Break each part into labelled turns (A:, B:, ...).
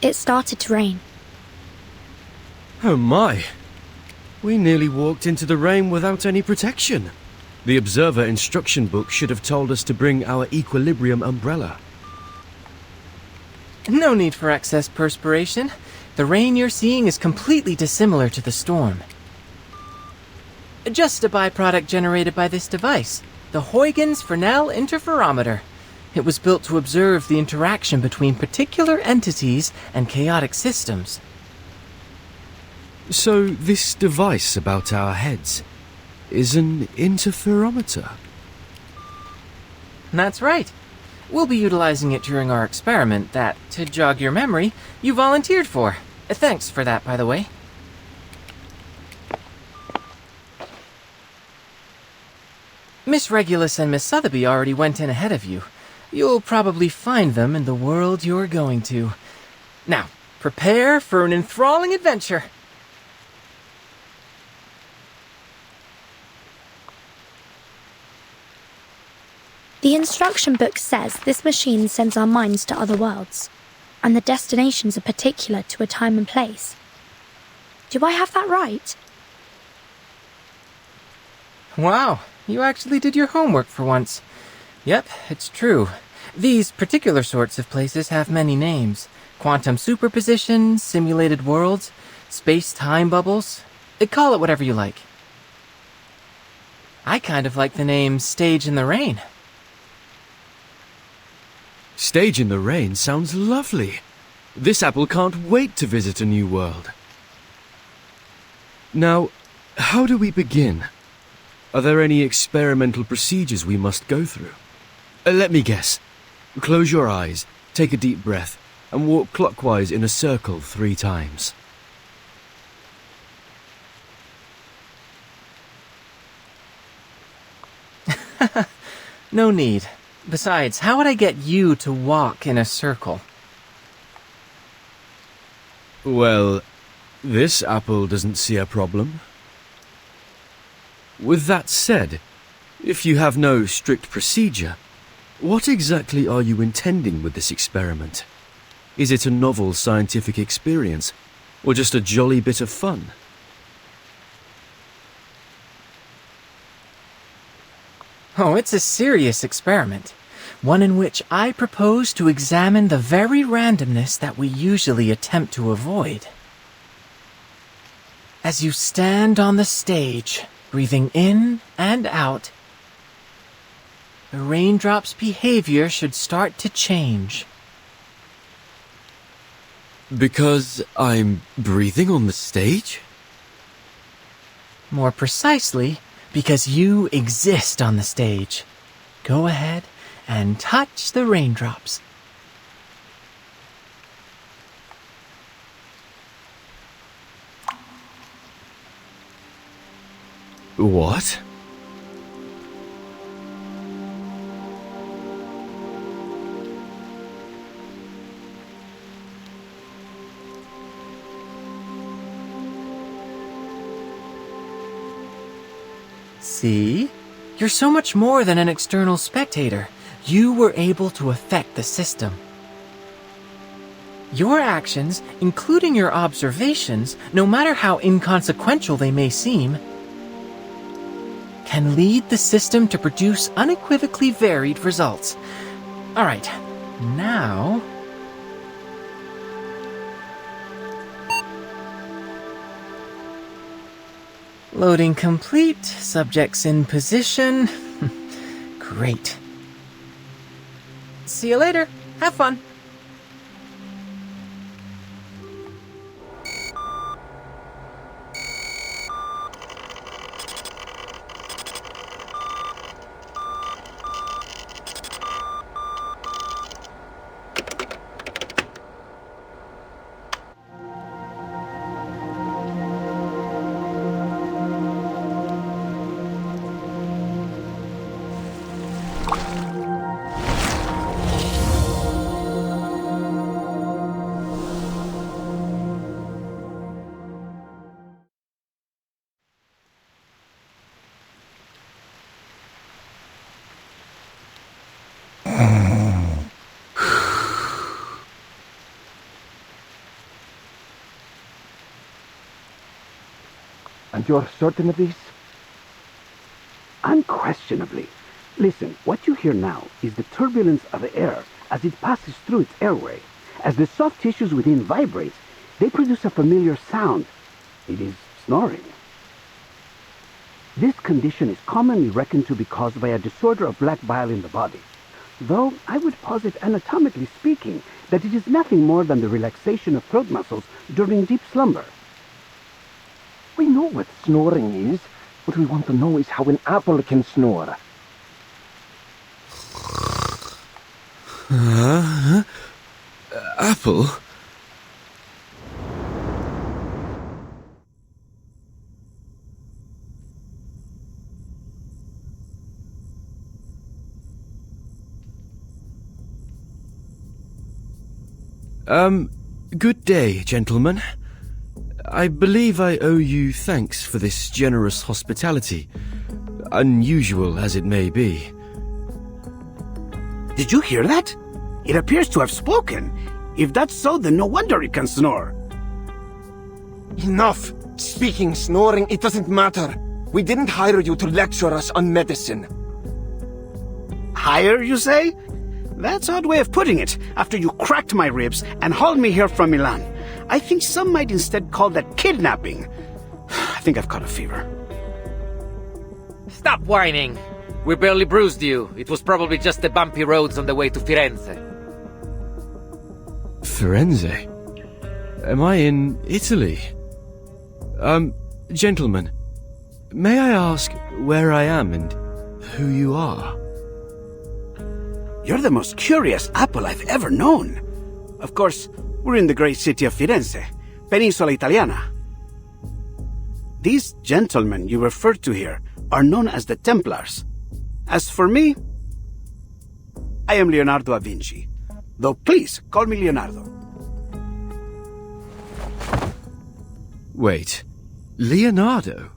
A: It started to rain.
B: Oh my! We nearly walked into the rain without any protection. The observer instruction book should have told us to bring our equilibrium umbrella.
C: No need for excess perspiration. The rain you're seeing is completely dissimilar to the storm. Just a byproduct generated by this device, the Huygens-Fresnel interferometer. It was built to observe the interaction between particular entities and chaotic systems.
B: So this device about our heads is an interferometer?
C: That's right. We'll be utilizing it during our experiment that, to jog your memory, you volunteered for. Thanks for that, by the way. Miss Regulus and Miss Sotheby already went in ahead of you. You'll probably find them in the world you're going to. Now, prepare for an enthralling adventure.
A: The instruction book says this machine sends our minds to other worlds, and the destinations are particular to a time and place. Do I have that right?
C: Wow, you actually did your homework for once. Yep, it's true. These particular sorts of places have many names. Quantum superposition, simulated worlds, space-time bubbles. Call it whatever you like. I kind of like the name Stage in the Rain.
B: Stage in the rain sounds lovely. This apple can't wait to visit a new world. Now, how do we begin? Are there any experimental procedures we must go through? Let me guess. Close your eyes, take a deep breath, and walk clockwise in a circle 3 times.
C: No need. Besides, how would I get you to walk in a circle?
B: Well, this apple doesn't see a problem. With that said, if you have no strict procedure, what exactly are you intending with this experiment? Is it a novel scientific experience, or just a jolly bit of fun?
C: Oh, it's a serious experiment. One in which I propose to examine the very randomness that we usually attempt to avoid. As you stand on the stage, breathing in and out, the raindrop's behavior should start to change.
B: Because I'm breathing on the stage?
C: More precisely, because you exist on the stage. Go ahead and touch the raindrops.
B: What?
C: See? You're so much more than an external spectator. You were able to affect the system. Your actions, including your observations, no matter how inconsequential they may seem, can lead the system to produce unequivocally varied results. Alright, now... Loading complete, subjects in position. Great. See you later. Have fun.
D: you're certain of this?
E: Unquestionably. Listen, what you hear now is the turbulence of the air as it passes through its airway. As the soft tissues within vibrate, they produce a familiar sound. It is snoring. This condition is commonly reckoned to be caused by a disorder of black bile in the body, though I would posit anatomically speaking that it is nothing more than the relaxation of throat muscles during deep slumber.
D: We know what snoring is. What we want to know is how an apple can snore.
B: Apple? Good day, gentlemen. I believe I owe you thanks for this generous hospitality, unusual as it may be.
E: Did you hear that? It appears to have spoken. If that's so, then no wonder it can snore.
D: Enough! Speaking, snoring, it doesn't matter. We didn't hire you to lecture us on medicine.
E: Hire, you say? That's an odd way of putting it, after you cracked my ribs and hauled me here from Milan. I think some might instead call that kidnapping. I think I've caught a fever.
F: Stop whining! We barely bruised you. It was probably just the bumpy roads on the way to Firenze.
B: Firenze? Am I in Italy? Gentlemen, may I ask where I am and who you are?
E: You're the most curious apple I've ever known. Of course, we're in the great city of Firenze, Peninsula Italiana. These gentlemen you referred to here are known as the Templars. As for me, I am Leonardo da Vinci, though please call me Leonardo.
B: Wait, Leonardo?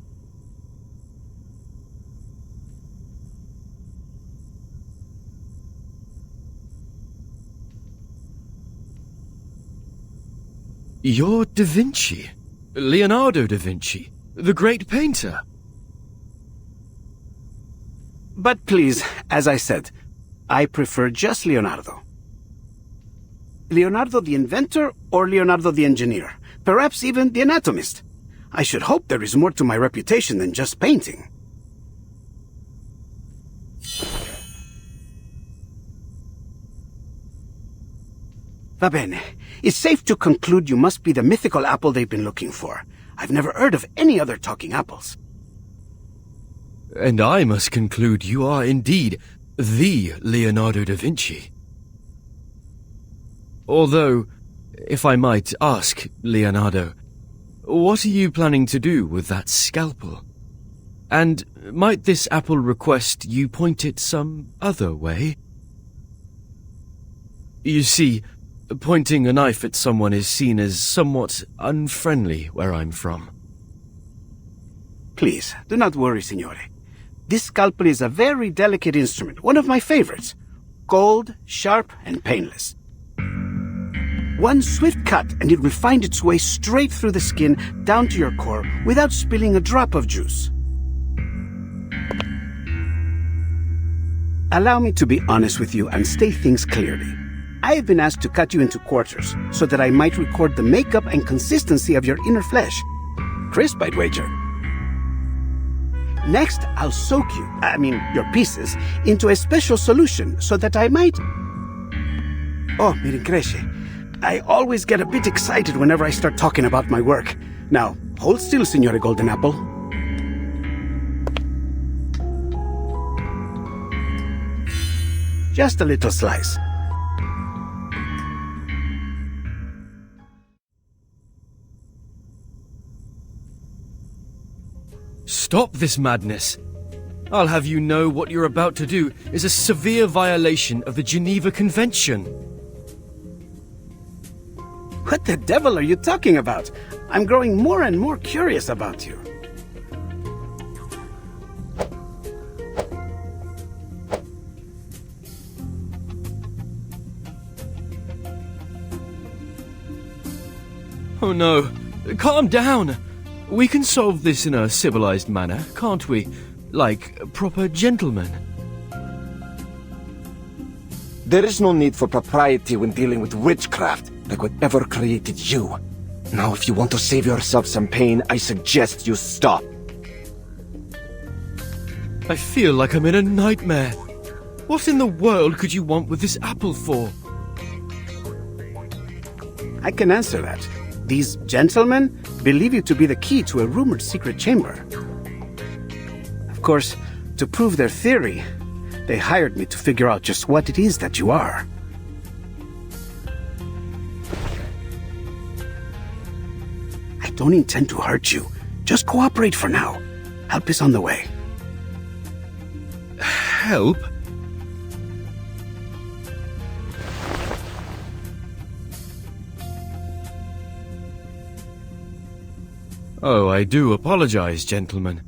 B: You're Da Vinci. Leonardo da Vinci, the great painter.
E: But please, as I said, I prefer just Leonardo. Leonardo the inventor or Leonardo the engineer? Perhaps even the anatomist. I should hope there is more to my reputation than just painting. Va bene. It's safe to conclude you must be the mythical apple they've been looking for. I've never heard of any other talking apples.
B: And I must conclude you are indeed the Leonardo da Vinci. Although, if I might ask, Leonardo, what are you planning to do with that scalpel? And might this apple request you point it some other way? You see, pointing a knife at someone is seen as somewhat unfriendly where I'm from.
E: Please, do not worry, signore. This scalpel is a very delicate instrument, one of my favorites. Cold, sharp, and painless. One swift cut and it will find its way straight through the skin down to your core without spilling a drop of juice. Allow me to be honest with you and state things clearly. I have been asked to cut you into quarters so that I might record the makeup and consistency of your inner flesh. Crisp, I'd wager. Next, I'll soak your pieces, into a special solution so that I might... Oh, mi rincresce. I always get a bit excited whenever I start talking about my work. Now, hold still, Signore Golden Apple. Just a little slice.
B: Stop this madness. I'll have you know what you're about to do is a severe violation of the Geneva Convention.
E: What the devil are you talking about? I'm growing more and more curious about you.
B: Oh no, calm down. We can solve this in a civilized manner, can't we? Like proper gentlemen.
D: There is no need for propriety when dealing with witchcraft, like whatever created you. Now, if you want to save yourself some pain, I suggest you stop.
B: I feel like I'm in a nightmare. What in the world could you want with this apple for?
E: I can answer that. These gentlemen believe you to be the key to a rumored secret chamber. Of course, to prove their theory, they hired me to figure out just what it is that you are. I don't intend to hurt you. Just cooperate for now. Help is on the way.
B: Help? Oh, I do apologize, gentlemen.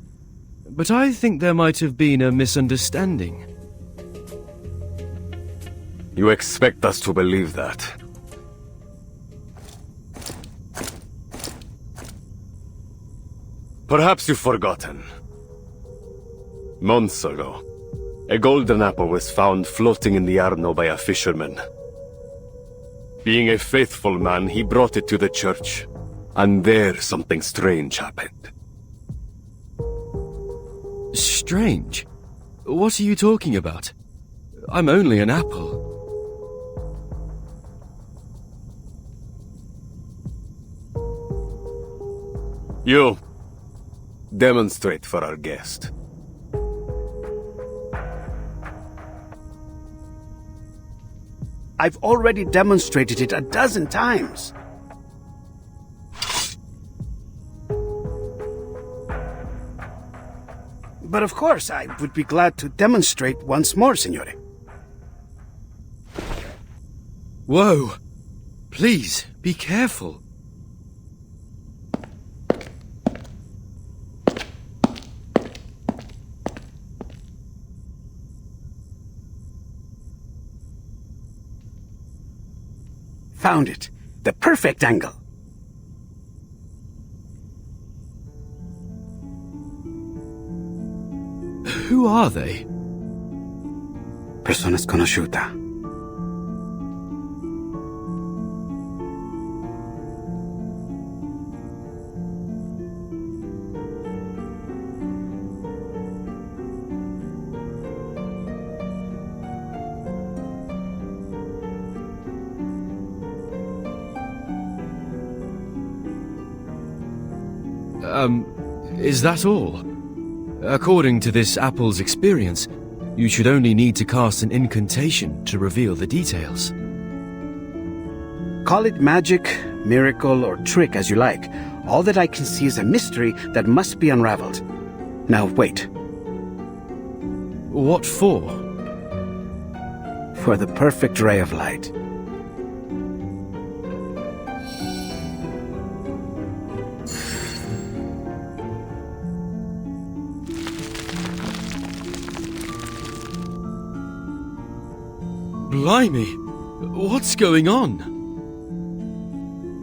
B: But I think there might have been a misunderstanding.
G: You expect us to believe that? Perhaps you've forgotten. Months ago, a golden apple was found floating in the Arno by a fisherman. Being a faithful man, he brought it to the church, and there something strange happened.
B: Strange? What are you talking about? I'm only an apple.
G: You demonstrate for our guest.
E: I've already demonstrated it 12 times. But of course, I would be glad to demonstrate once more, Signore.
B: Whoa! Please, be careful.
E: Found it. The perfect angle.
B: Who are they?
E: Persona sconosciuta.
B: Is that all? According to this apple's experience, you should only need to cast an incantation to reveal the details.
E: Call it magic, miracle, or trick as you like. All that I can see is a mystery that must be unraveled. Now wait.
B: What for?
E: For the perfect ray of light.
B: Blimey! What's going on?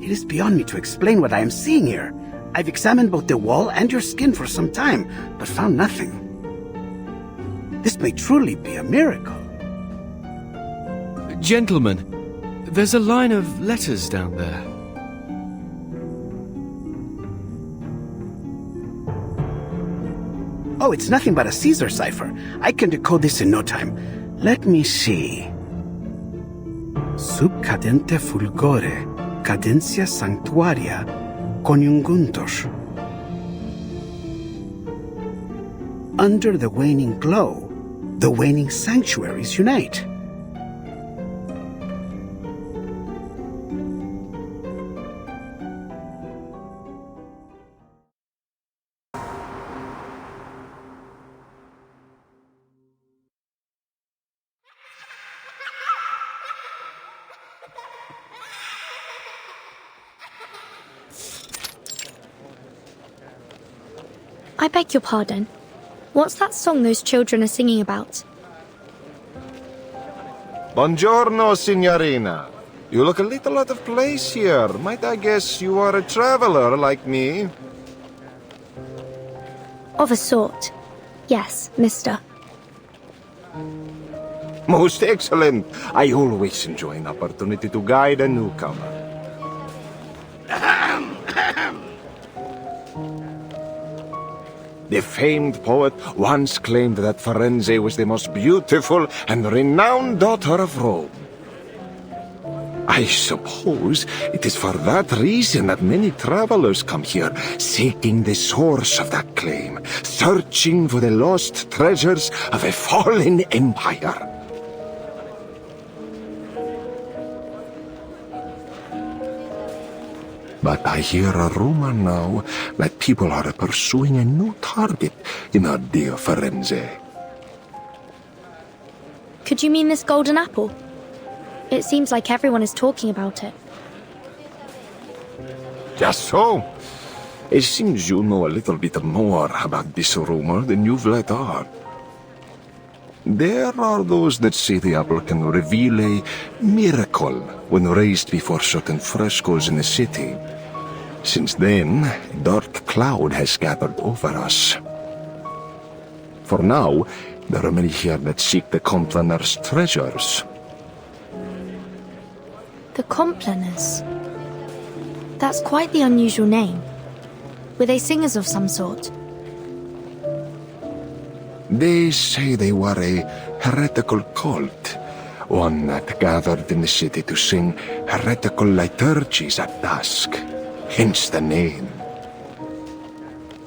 E: It is beyond me to explain what I am seeing here. I've examined both the wall and your skin for some time, but found nothing. This may truly be a miracle.
B: Gentlemen, there's a line of letters down there.
E: Oh, it's nothing but a Caesar cipher. I can decode this in no time. Let me see. Sub cadente fulgore, cadentia sanctuaria, coniunguntos. Under the waning glow, the waning sanctuaries unite.
A: I beg your pardon. What's that song those children are singing about?
H: Buongiorno, signorina. You look a little out of place here. Might I guess you are a traveler like me?
A: Of a sort. Yes, mister.
D: Most excellent. I always enjoy an opportunity to guide a newcomer. The famed poet once claimed that FIRENZE was the most beautiful and renowned daughter of Rome. I suppose it is for that reason that many travelers come here, seeking the source of that claim, searching for the lost treasures of a fallen empire. But I hear a rumor now that people are pursuing a new target in our dear FIRENZE.
A: Could you mean this golden apple? It seems like everyone is talking about it.
D: Just so. It seems you know a little bit more about this rumor than you've let on. There are those that say the apple can reveal a miracle when raised before certain frescoes in the city. Since then, a dark cloud has gathered over us. For now, there are many here that seek the Complaner's treasures.
A: The Complaners? That's quite the unusual name. Were they singers of some sort?
D: They say they were a heretical cult, one that gathered in the city to sing heretical liturgies at dusk, hence the name.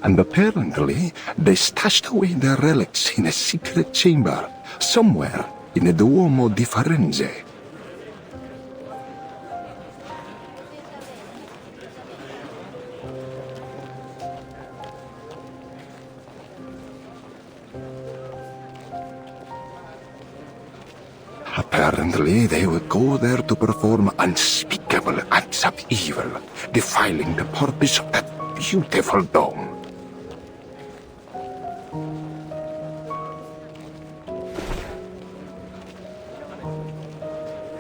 D: And apparently, they stashed away their relics in a secret chamber, somewhere in the Duomo di Firenze. Apparently, they would go there to perform unspeakable acts of evil, defiling the purpose of that beautiful dome.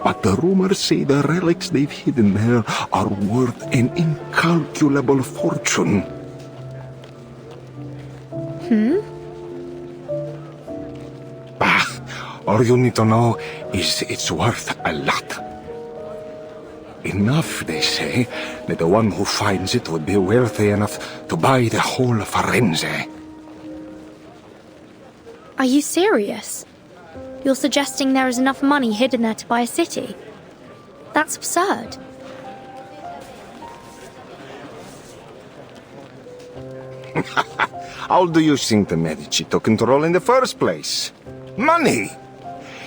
D: But the rumors say the relics they've hidden there are worth an incalculable fortune. All you need to know is it's worth a lot. Enough, they say, that the one who finds it would be wealthy enough to buy the whole Firenze.
A: Are you serious? You're suggesting there is enough money hidden there to buy a city? That's absurd.
D: How do you think the Medici took control in the first place? Money!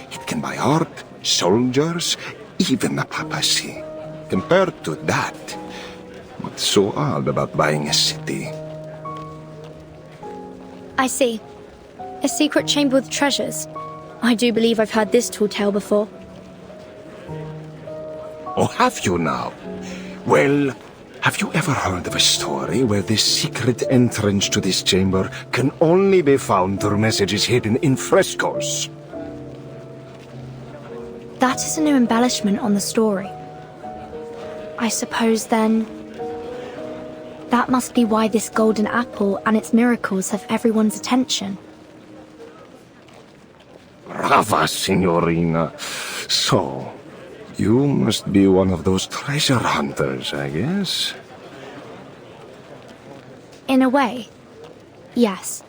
D: It can buy art, soldiers, even the papacy. Compared to that, what's so odd about buying a city?
A: I see. A secret chamber with treasures. I do believe I've heard this tall tale before.
D: Oh, have you now? Well, have you ever heard of a story where the secret entrance to this chamber can only be found through messages hidden in frescoes?
A: That is a new embellishment on the story. I suppose then, that must be why this golden apple and its miracles have everyone's attention.
D: Brava, signorina. So, you must be one of those treasure hunters, I guess?
A: In a way, yes.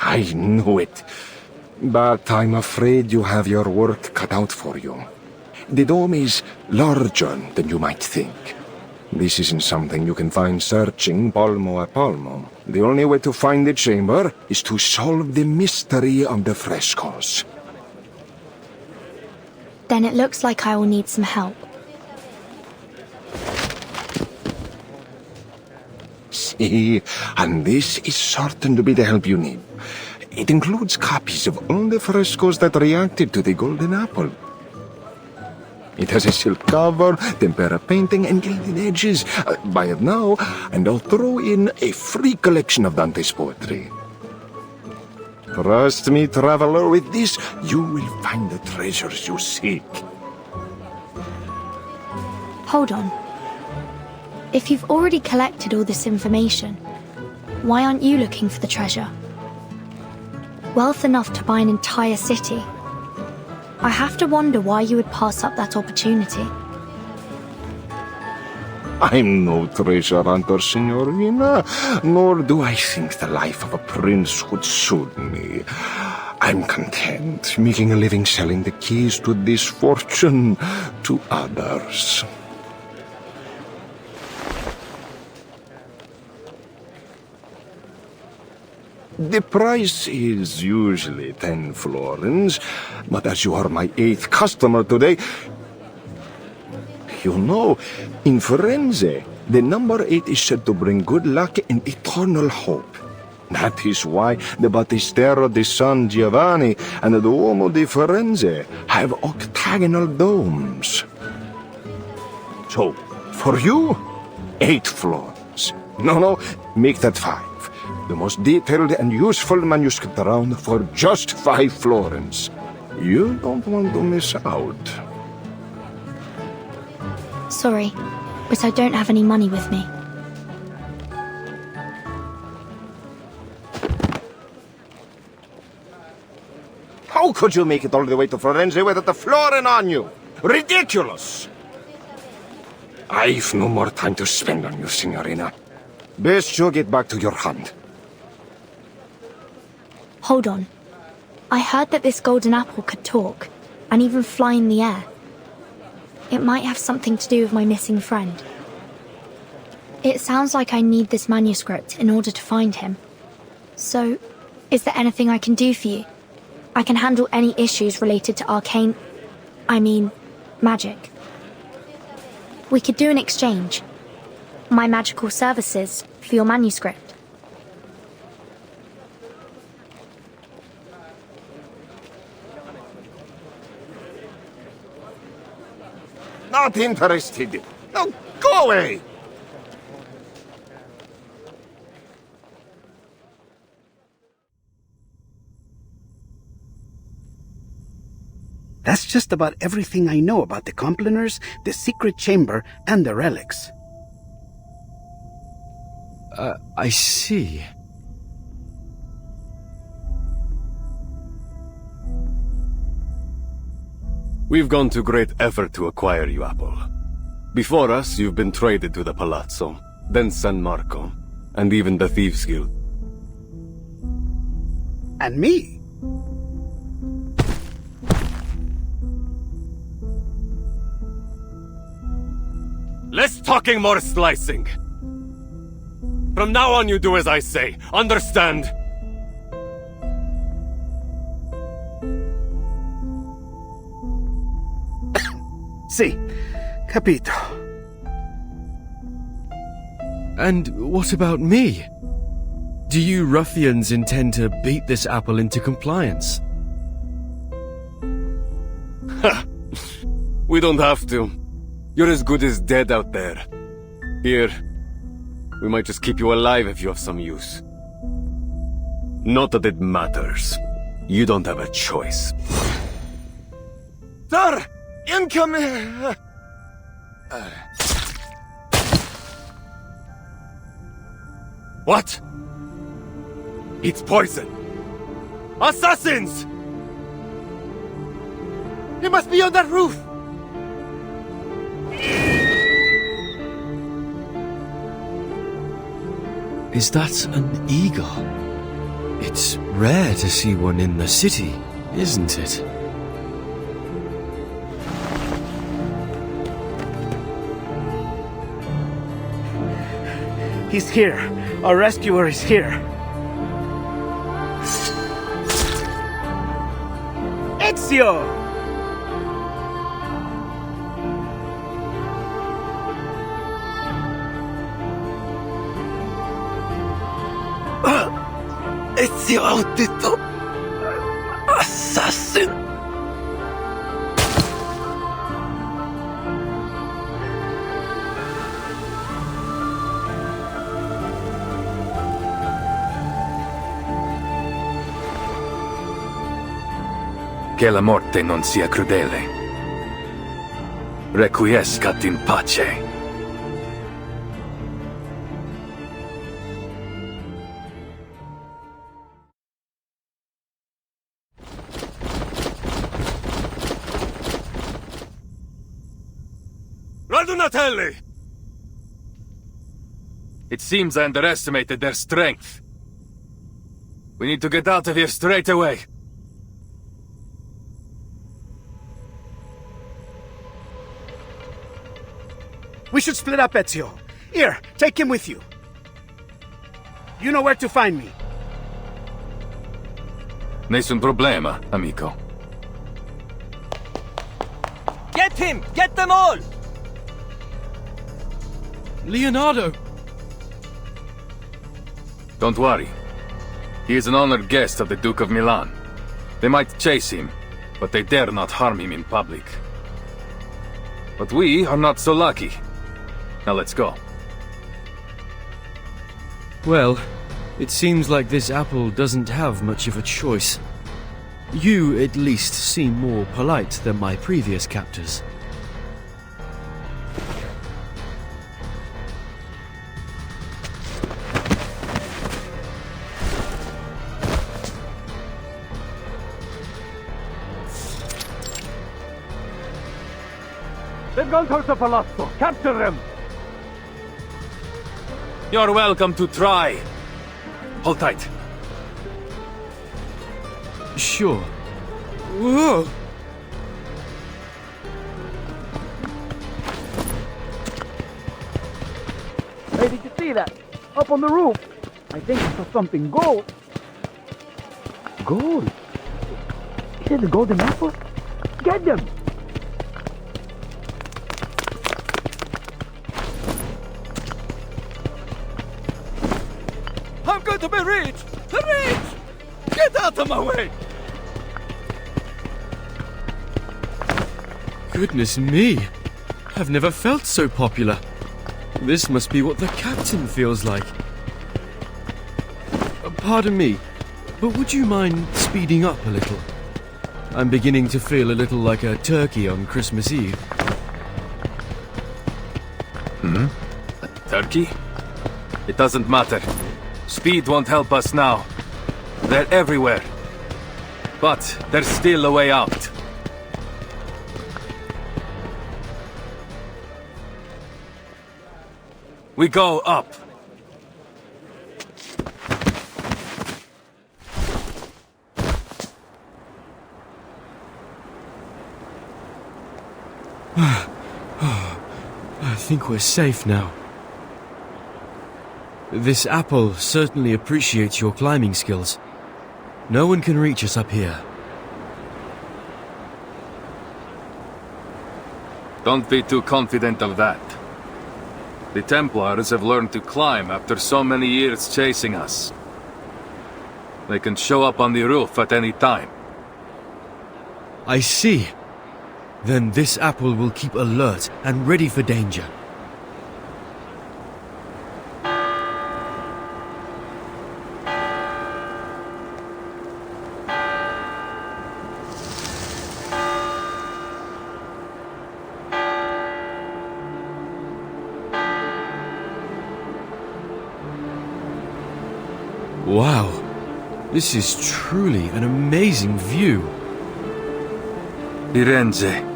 D: I knew it. But I'm afraid you have your work cut out for you. The dome is larger than you might think. This isn't something you can find searching palmo a palmo. The only way to find the chamber is to solve the mystery of the frescoes.
A: Then it looks like I will need some help.
D: See, and this is certain to be the help you need. It includes copies of all the frescoes that reacted to the golden apple. It has a silk cover, tempera painting, and gilded edges. Buy it now, and I'll throw in a free collection of Dante's poetry. Trust me, traveler, with this, you will find the treasures you seek.
A: Hold on. If you've already collected all this information, why aren't you looking for the treasure? Wealth enough to buy an entire city. I have to wonder why you would pass up that opportunity.
D: I'm no treasure hunter, Signorina, nor do I think the life of a prince would suit me. I'm content making a living selling the keys to this fortune to others. The price is usually 10 florins, but as you are my 8th customer today, you know, in Firenze, the number 8 is said to bring good luck and eternal hope. That is why the Battistero di San Giovanni and the Duomo di Firenze have octagonal domes. So, for you, 8 florins. No, make that 5. The most detailed and useful manuscript around for just 5 florins. You don't want to miss out.
A: Sorry, but I don't have any money with me.
D: How could you make it all the way to Firenze without a florin on you? Ridiculous! I've no more time to spend on you, Signorina. Best you get back to your hunt.
A: Hold on. I heard that this golden apple could talk, and even fly in the air. It might have something to do with my missing friend. It sounds like I need this manuscript in order to find him. So, is there anything I can do for you? I can handle any issues related to magic. We could do an exchange. My magical services for your manuscript.
D: Not interested. No, go away!
E: That's just about everything I know about the Complaners, the secret chamber, and the relics.
B: I see.
G: We've gone to great effort to acquire you, Apple. Before us, you've been traded to the Palazzo, then San Marco, and even the Thieves' Guild.
E: And me?
G: Less talking, more slicing! From now on, you do as I say. Understand?
E: Sì, capito.
B: And what about me? Do you ruffians intend to beat this apple into compliance?
G: Ha! We don't have to. You're as good as dead out there. Here, we might just keep you alive if you have some use. Not that it matters. You don't have a choice.
D: Sir! Incoming!
G: What? It's poison! Assassins!
C: He must be on that roof!
B: Is that an eagle? It's rare to see one in the city, isn't it?
E: He's here. Our rescuer is here. Ezio!
B: Ezio Audito! Assassin!
I: Che la morte non sia crudele. Requiescat in pace. Pardonatelli! It seems I underestimated their strength. We need to get out of here straight away.
E: We should split up, Ezio. Here, take him with you. You know where to find me.
I: Nessun problema, amico.
J: Get him! Get them all!
B: Leonardo!
I: Don't worry. He is an honored guest of the Duke of Milan. They might chase him, but they dare not harm him in public. But we are not so lucky. Now let's go.
B: Well, it seems like this apple doesn't have much of a choice. You, at least, seem more polite than my previous captors.
F: They've gone towards the palazzo. Capture them!
I: You're welcome to try. Hold tight.
B: Sure. Whoa!
E: Hey, did you see that? Up on the roof. I think I saw something gold. Gold? Is it the golden apple? Get them!
J: I'm going to be rich! Rich! Get out of my way!
B: Goodness me! I've never felt so popular. This must be what the captain feels like. Pardon me, but would you mind speeding up a little? I'm beginning to feel a little like a turkey on Christmas Eve.
I: A turkey? It doesn't matter. Speed won't help us now. They're everywhere. But there's still a way out. We go up.
B: I think we're safe now. This apple certainly appreciates your climbing skills. No one can reach us up here.
I: Don't be too confident of that. The Templars have learned to climb after so many years chasing us. They can show up on the roof at any time.
B: I see. Then this apple will keep alert and ready for danger. Wow, this is truly an amazing view.
I: Firenze.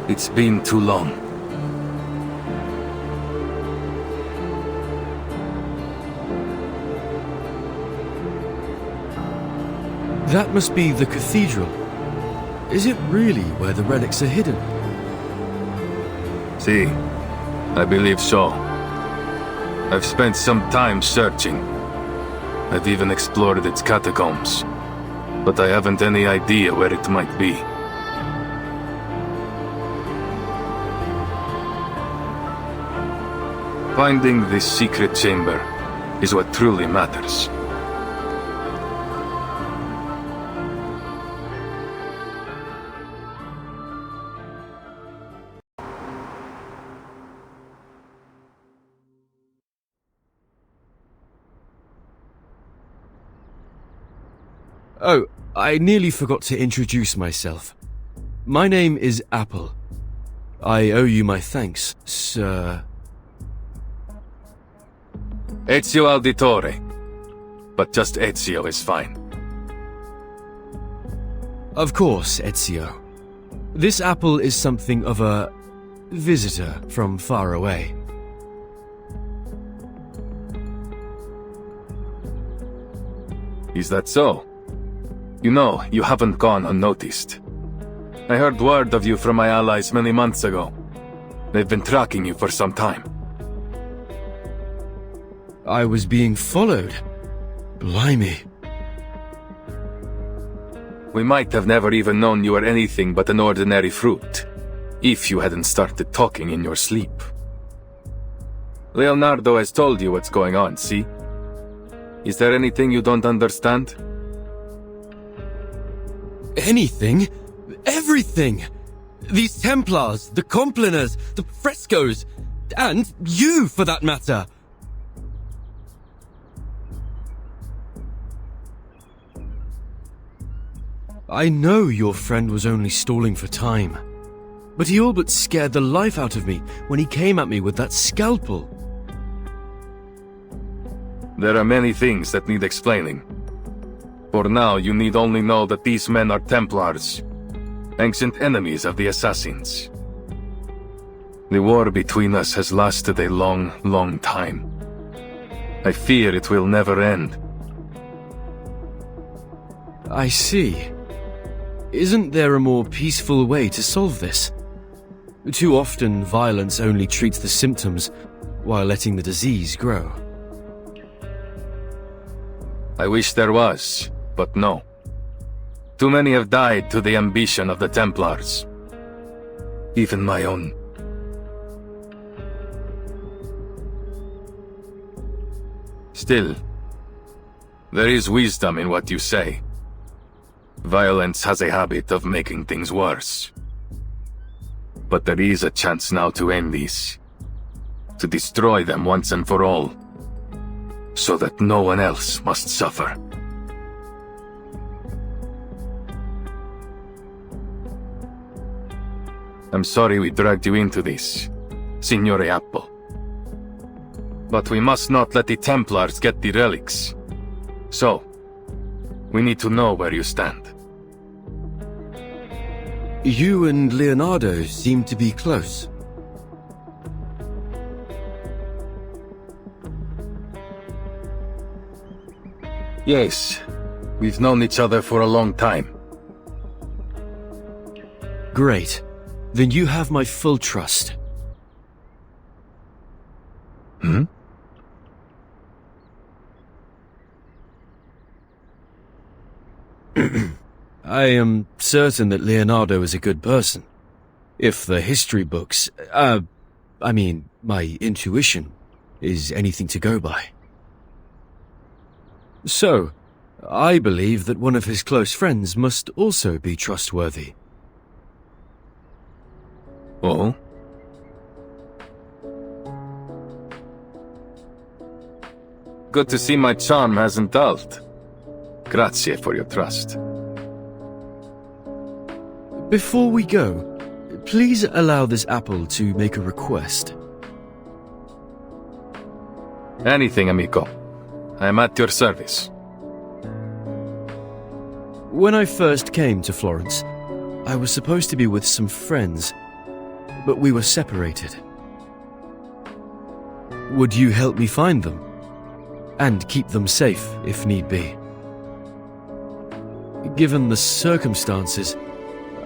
I: It's been too long.
B: That must be the cathedral. Is it really where the relics are hidden?
I: See, I believe so. I've spent some time searching. I've even explored its catacombs, but I haven't any idea where it might be. Finding this secret chamber is what truly matters.
B: Oh, I nearly forgot to introduce myself. My name is Apple. I owe you my thanks, sir.
I: Ezio Auditore. But just Ezio is fine.
B: Of course, Ezio. This apple is something of a visitor from far away.
I: Is that so? You know, you haven't gone unnoticed. I heard word of you from my allies many months ago. They've been tracking you for some time.
B: I was being followed. Blimey.
I: We might have never even known you were anything but an ordinary fruit, if you hadn't started talking in your sleep. Leonardo has told you what's going on, see? Is there anything you don't understand?
B: Anything? Everything! These Templars, the Compliners, the frescoes, and you, for that matter! I know your friend was only stalling for time, but he all but scared the life out of me when he came at me with that scalpel.
I: There are many things that need explaining. For now, you need only know that these men are Templars, ancient enemies of the Assassins. The war between us has lasted a long, long time. I fear it will never end.
B: I see. Isn't there a more peaceful way to solve this? Too often, violence only treats the symptoms while letting the disease grow.
I: I wish there was, but no. Too many have died to the ambition of the Templars. Even my own. Still, there is wisdom in what you say. Violence has a habit of making things worse. But there is a chance now to end this. To destroy them once and for all. So that no one else must suffer. I'm sorry we dragged you into this, Signore Apple. But we must not let the Templars get the relics. So, we need to know where you stand.
B: You and Leonardo seem to be close.
I: Yes, we've known each other for a long time.
B: Great. Then you have my full trust.
I: Hmm?
B: I am certain that Leonardo is a good person. If the history books, my intuition, is anything to go by. So, I believe that one of his close friends must also be trustworthy.
I: Oh? Good to see my charm hasn't dulled. Grazie for your trust.
B: Before we go, please allow this apple to make a request.
I: Anything, amico. I am at your service.
B: When I first came to Florence, I was supposed to be with some friends, but we were separated. Would you help me find them? And keep them safe, if need be. Given the circumstances,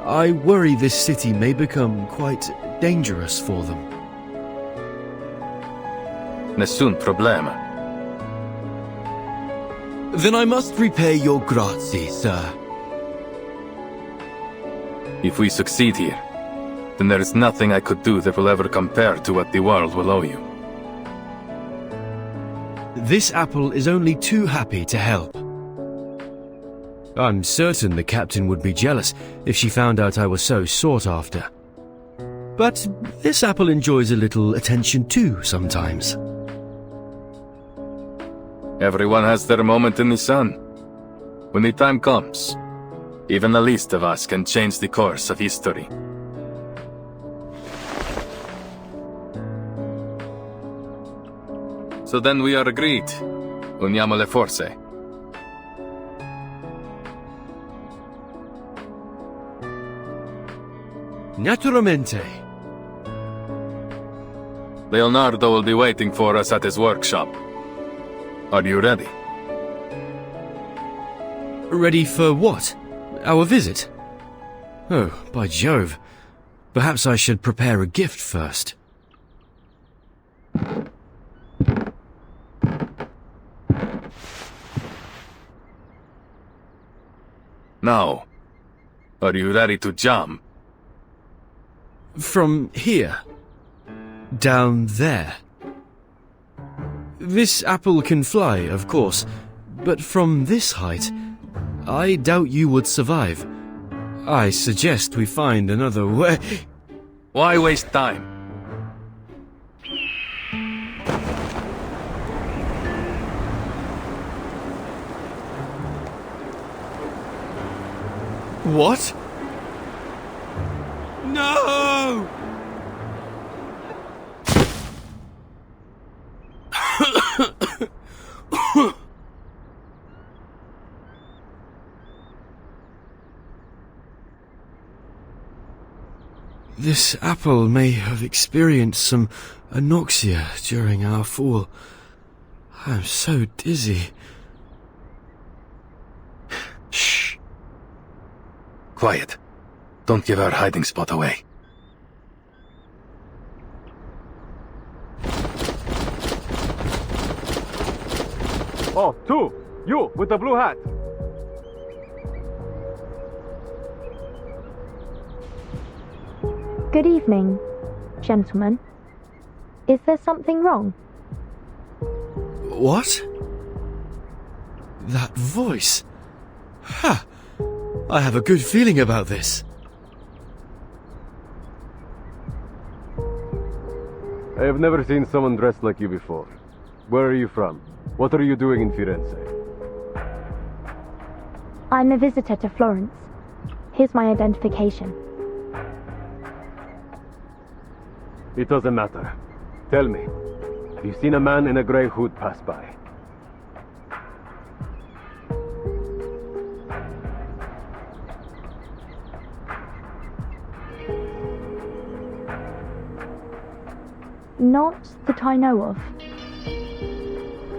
B: I worry this city may become quite dangerous for them.
I: Nessun problema.
B: Then I must repay your grazie, sir.
I: If we succeed here, then there is nothing I could do that will ever compare to what the world will owe you.
B: This apple is only too happy to help. I'm certain the captain would be jealous if she found out I was so sought after. But this apple enjoys a little attention too sometimes.
I: Everyone has their moment in the sun. When the time comes, even the least of us can change the course of history. So then we are agreed. Uniamo le forze.
B: Naturalmente.
I: Leonardo will be waiting for us at his workshop. Are you ready?
B: Ready for what? Our visit? Oh, by Jove. Perhaps I should prepare a gift first.
I: Now, are you ready to jump?
B: From here. Down there. This apple can fly, of course, but from this height, I doubt you would survive. I suggest we find another way.
I: Why waste time?
B: What? No! This apple may have experienced some anoxia during our fall. I'm so dizzy.
I: Shh. Quiet. Don't give our hiding spot away.
G: Oh, two! You, with the blue hat!
A: Good evening, gentlemen. Is there something wrong?
B: What? That voice. Ha! I have a good feeling about this.
G: I have never seen someone dressed like you before. Where are you from? What are you doing in Firenze?
A: I'm a visitor to Florence. Here's my identification.
G: It doesn't matter. Tell me, have you seen a man in a grey hood pass by?
A: Not that I know of.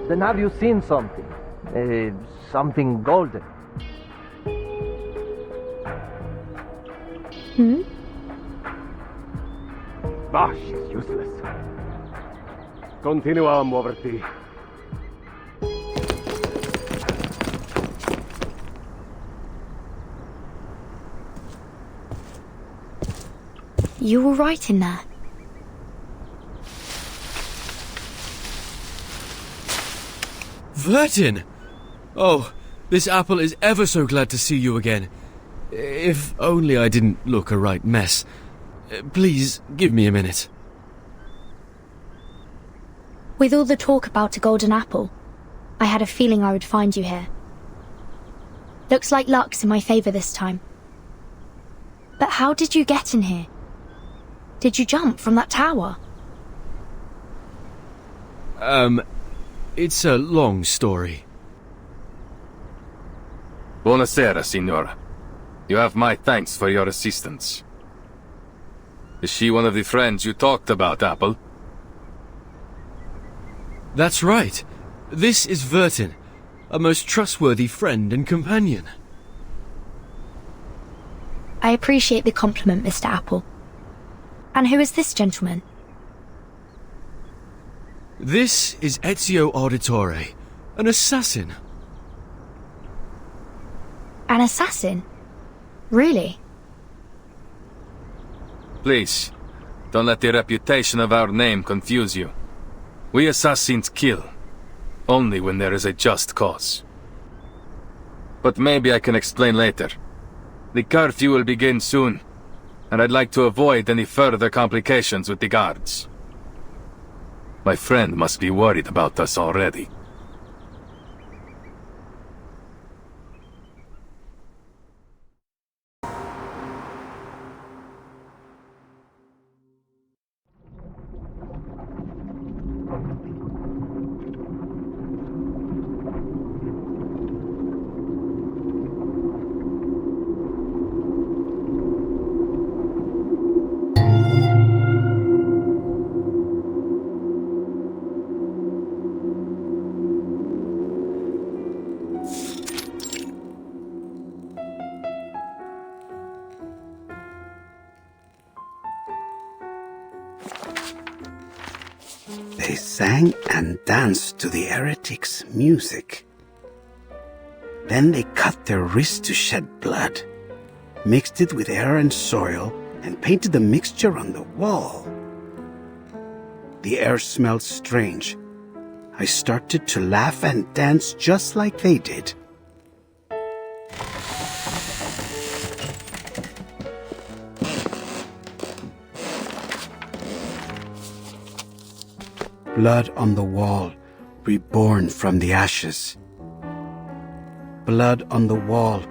J: Then have you seen something? Something golden?
A: Hmm?
G: Ah, she's useless. Continuam, muoverti.
A: You were right in there.
B: Vertin! Oh, this apple is ever so glad to see you again. If only I didn't look a right mess. Please, give me a minute.
A: With all the talk about a golden apple, I had a feeling I would find you here. Looks like luck's in my favor this time. But how did you get in here? Did you jump from that tower?
B: It's a long story.
I: Buonasera, signora. You have my thanks for your assistance. Is she one of the friends you talked about, Apple?
B: That's right. This is Vertin, a most trustworthy friend and companion.
A: I appreciate the compliment, Mr. Apple. And who is this gentleman?
B: This is Ezio Auditore, an assassin.
A: An assassin? Really?
I: Please, don't let the reputation of our name confuse you. We assassins kill, only when there is a just cause. But maybe I can explain later. The curfew will begin soon, and I'd like to avoid any further complications with the guards. My friend must be worried about us already.
E: They sang and danced to the heretics' music. Then they cut their wrists to shed blood, mixed it with air and soil, and painted the mixture on the wall. The air smelled strange. I started to laugh and dance just like they did. Blood on the wall, reborn from the ashes. Blood on the wall,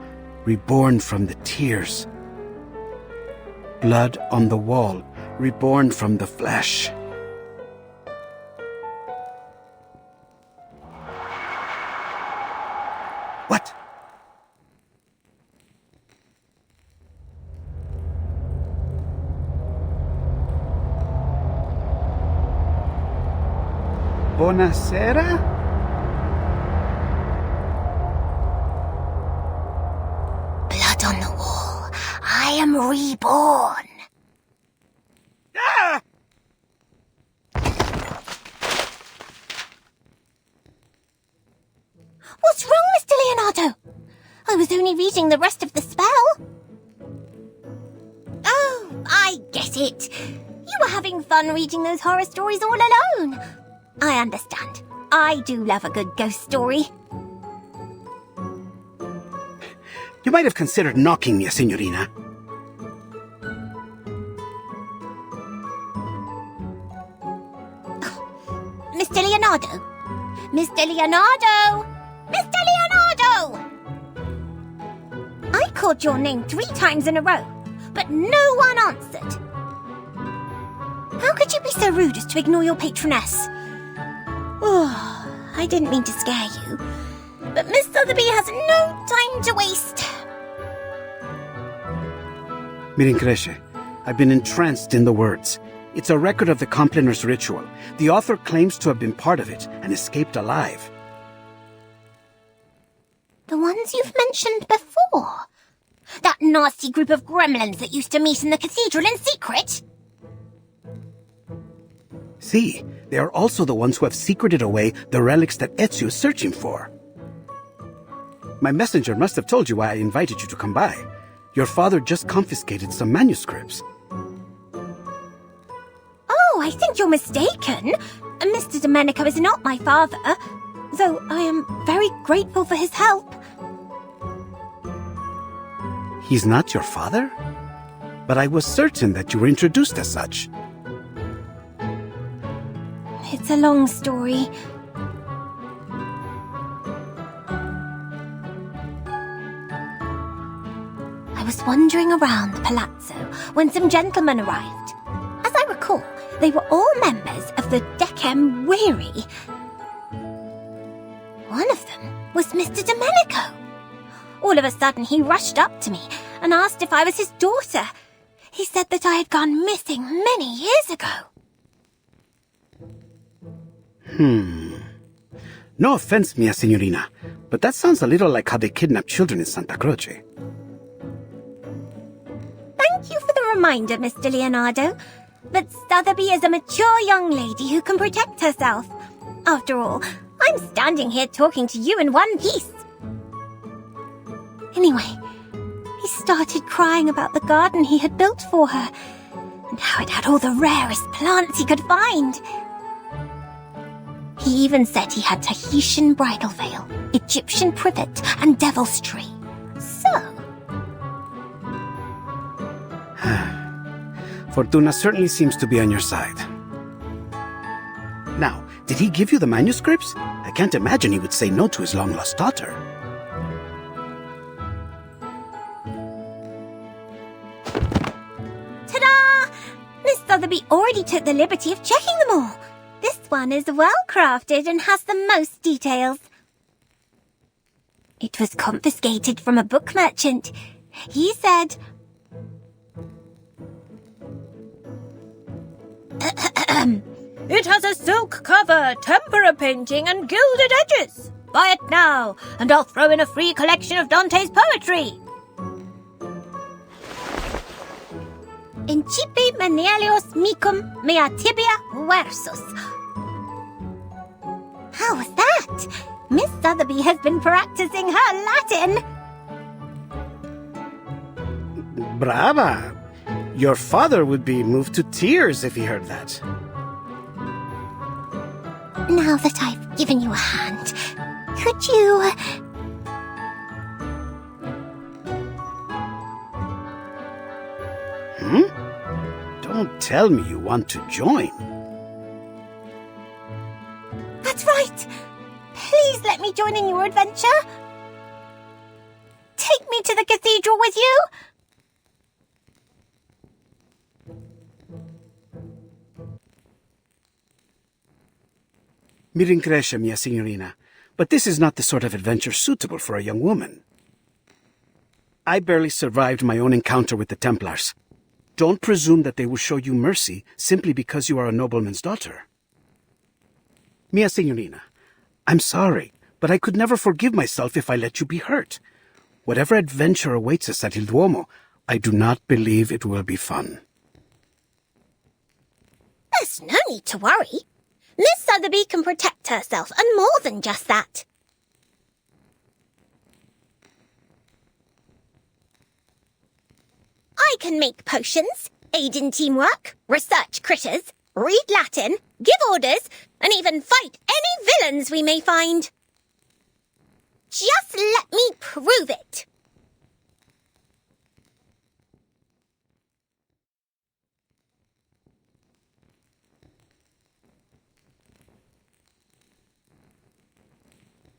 E: reborn from the tears. Blood on the wall, reborn from the flesh. What? Buonasera?
A: Blood on the wall. I am reborn.
E: Ah!
A: What's wrong, Mr. Leonardo? I was only reading the rest of the spell. Oh, I get it. You were having fun reading those horror stories all alone. I understand. I do love a good ghost story.
E: You might have considered knocking me, Signorina.
A: Mr. Leonardo! Mr. Leonardo! Mr. Leonardo! I called your name 3 times in a row, but no one answered. How could you be so rude as to ignore your patroness? Oh, I didn't mean to scare you, but Miss Sotheby has no time to waste.
E: Mirin Cresce, I've been entranced in the words. It's a record of the Complainers' ritual. The author claims to have been part of it and escaped alive.
A: The ones you've mentioned before? That nasty group of gremlins that used to meet in the cathedral in secret?
E: See, they are also the ones who have secreted away the relics that Ezio is searching for. My messenger must have told you why I invited you to come by. Your father just confiscated some manuscripts.
A: Oh, I think you're mistaken. Mr. Domenico is not my father, though I am very grateful for his help.
E: He's not your father? But I was certain that you were introduced as such.
A: It's a long story. I was wandering around the palazzo when some gentlemen arrived. As I recall, they were all members of the Decem Weary. One of them was Mr. Domenico. All of a sudden, he rushed up to me and asked if I was his daughter. He said that I had gone missing many years ago.
E: No offense, mia signorina, but that sounds a little like how they kidnap children in Santa Croce.
A: Thank you for the reminder, Mr. Leonardo. But Sotheby is a mature young lady who can protect herself. After all, I'm standing here talking to you in one piece. Anyway, he started crying about the garden he had built for her, and how it had all the rarest plants he could find. He even said he had Tahitian bridal veil, Egyptian privet, and devil's tree. So...
E: Fortuna certainly seems to be on your side. Now, did he give you the manuscripts? I can't imagine he would say no to his long-lost daughter.
A: Ta-da! Miss Sotheby already took the liberty of checking them all. This one is well-crafted and has the most details. It was confiscated from a book merchant. He said... It has a silk cover, tempera painting, and gilded edges. Buy it now, and I'll throw in a free collection of Dante's poetry. Incipi menelios micum mea tibia versus.
K: Miss Sotheby has been practicing her Latin.
E: Brava! Your father would be moved to tears if he heard that.
K: Now that I've given you a hand, could you...
E: Don't tell me you want to join.
K: That's right! Please let me join in your adventure. Take me to the cathedral with you.
E: Mi rincresce, mia signorina, but this is not the sort of adventure suitable for a young woman. I barely survived my own encounter with the Templars. Don't presume that they will show you mercy simply because you are a nobleman's daughter. Mia signorina, I'm sorry, but I could never forgive myself if I let you be hurt. Whatever adventure awaits us at Il Duomo, I do not believe it will be fun.
K: There's no need to worry. Miss Sotheby can protect herself, and more than just that. I can make potions, aid in teamwork, research critters, read Latin, give orders, and even fight any villains we may find. Just let me prove it.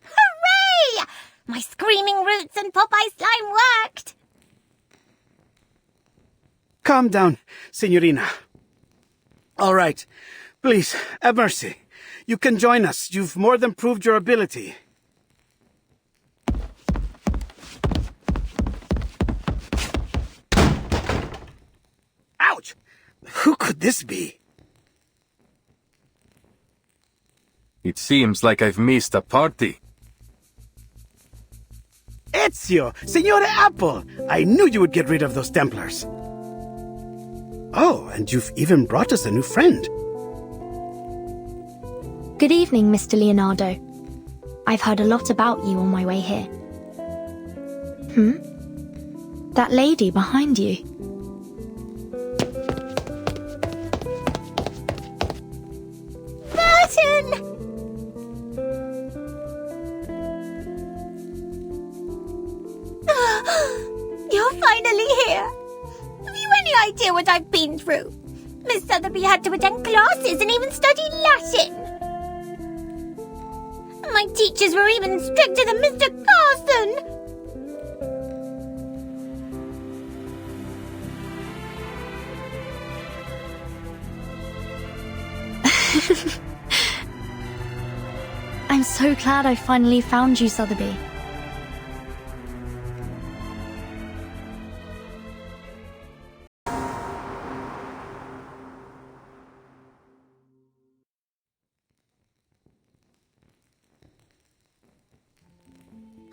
K: Hooray! My screaming roots and Popeye slime worked.
E: Calm down, signorina. All right. Please, have mercy. You can join us. You've more than proved your ability. Ouch! Who could this be?
I: It seems like I've missed a party.
E: Ezio! Signore Apple! I knew you would get rid of those Templars. Oh, and you've even brought us a new friend.
A: Good evening, Mr. Leonardo. I've heard a lot about you on my way here. That lady behind you.
K: Martin! You're finally here. Have you any idea what I've been through? Miss Sotheby had to attend classes and even study Latin. My teachers were even stricter than Mr. Carson.
A: I'm so glad I finally found you, Sotheby.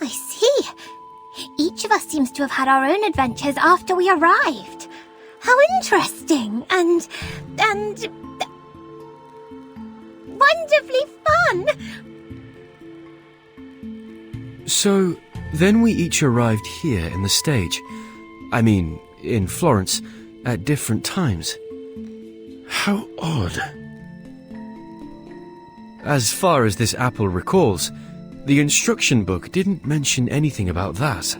K: I see. Each of us seems to have had our own adventures after we arrived. How interesting and wonderfully fun.
B: So, then we each arrived here in the stage. I mean, in Florence, at different times. How odd. As far as this apple recalls, the instruction book didn't mention anything about that.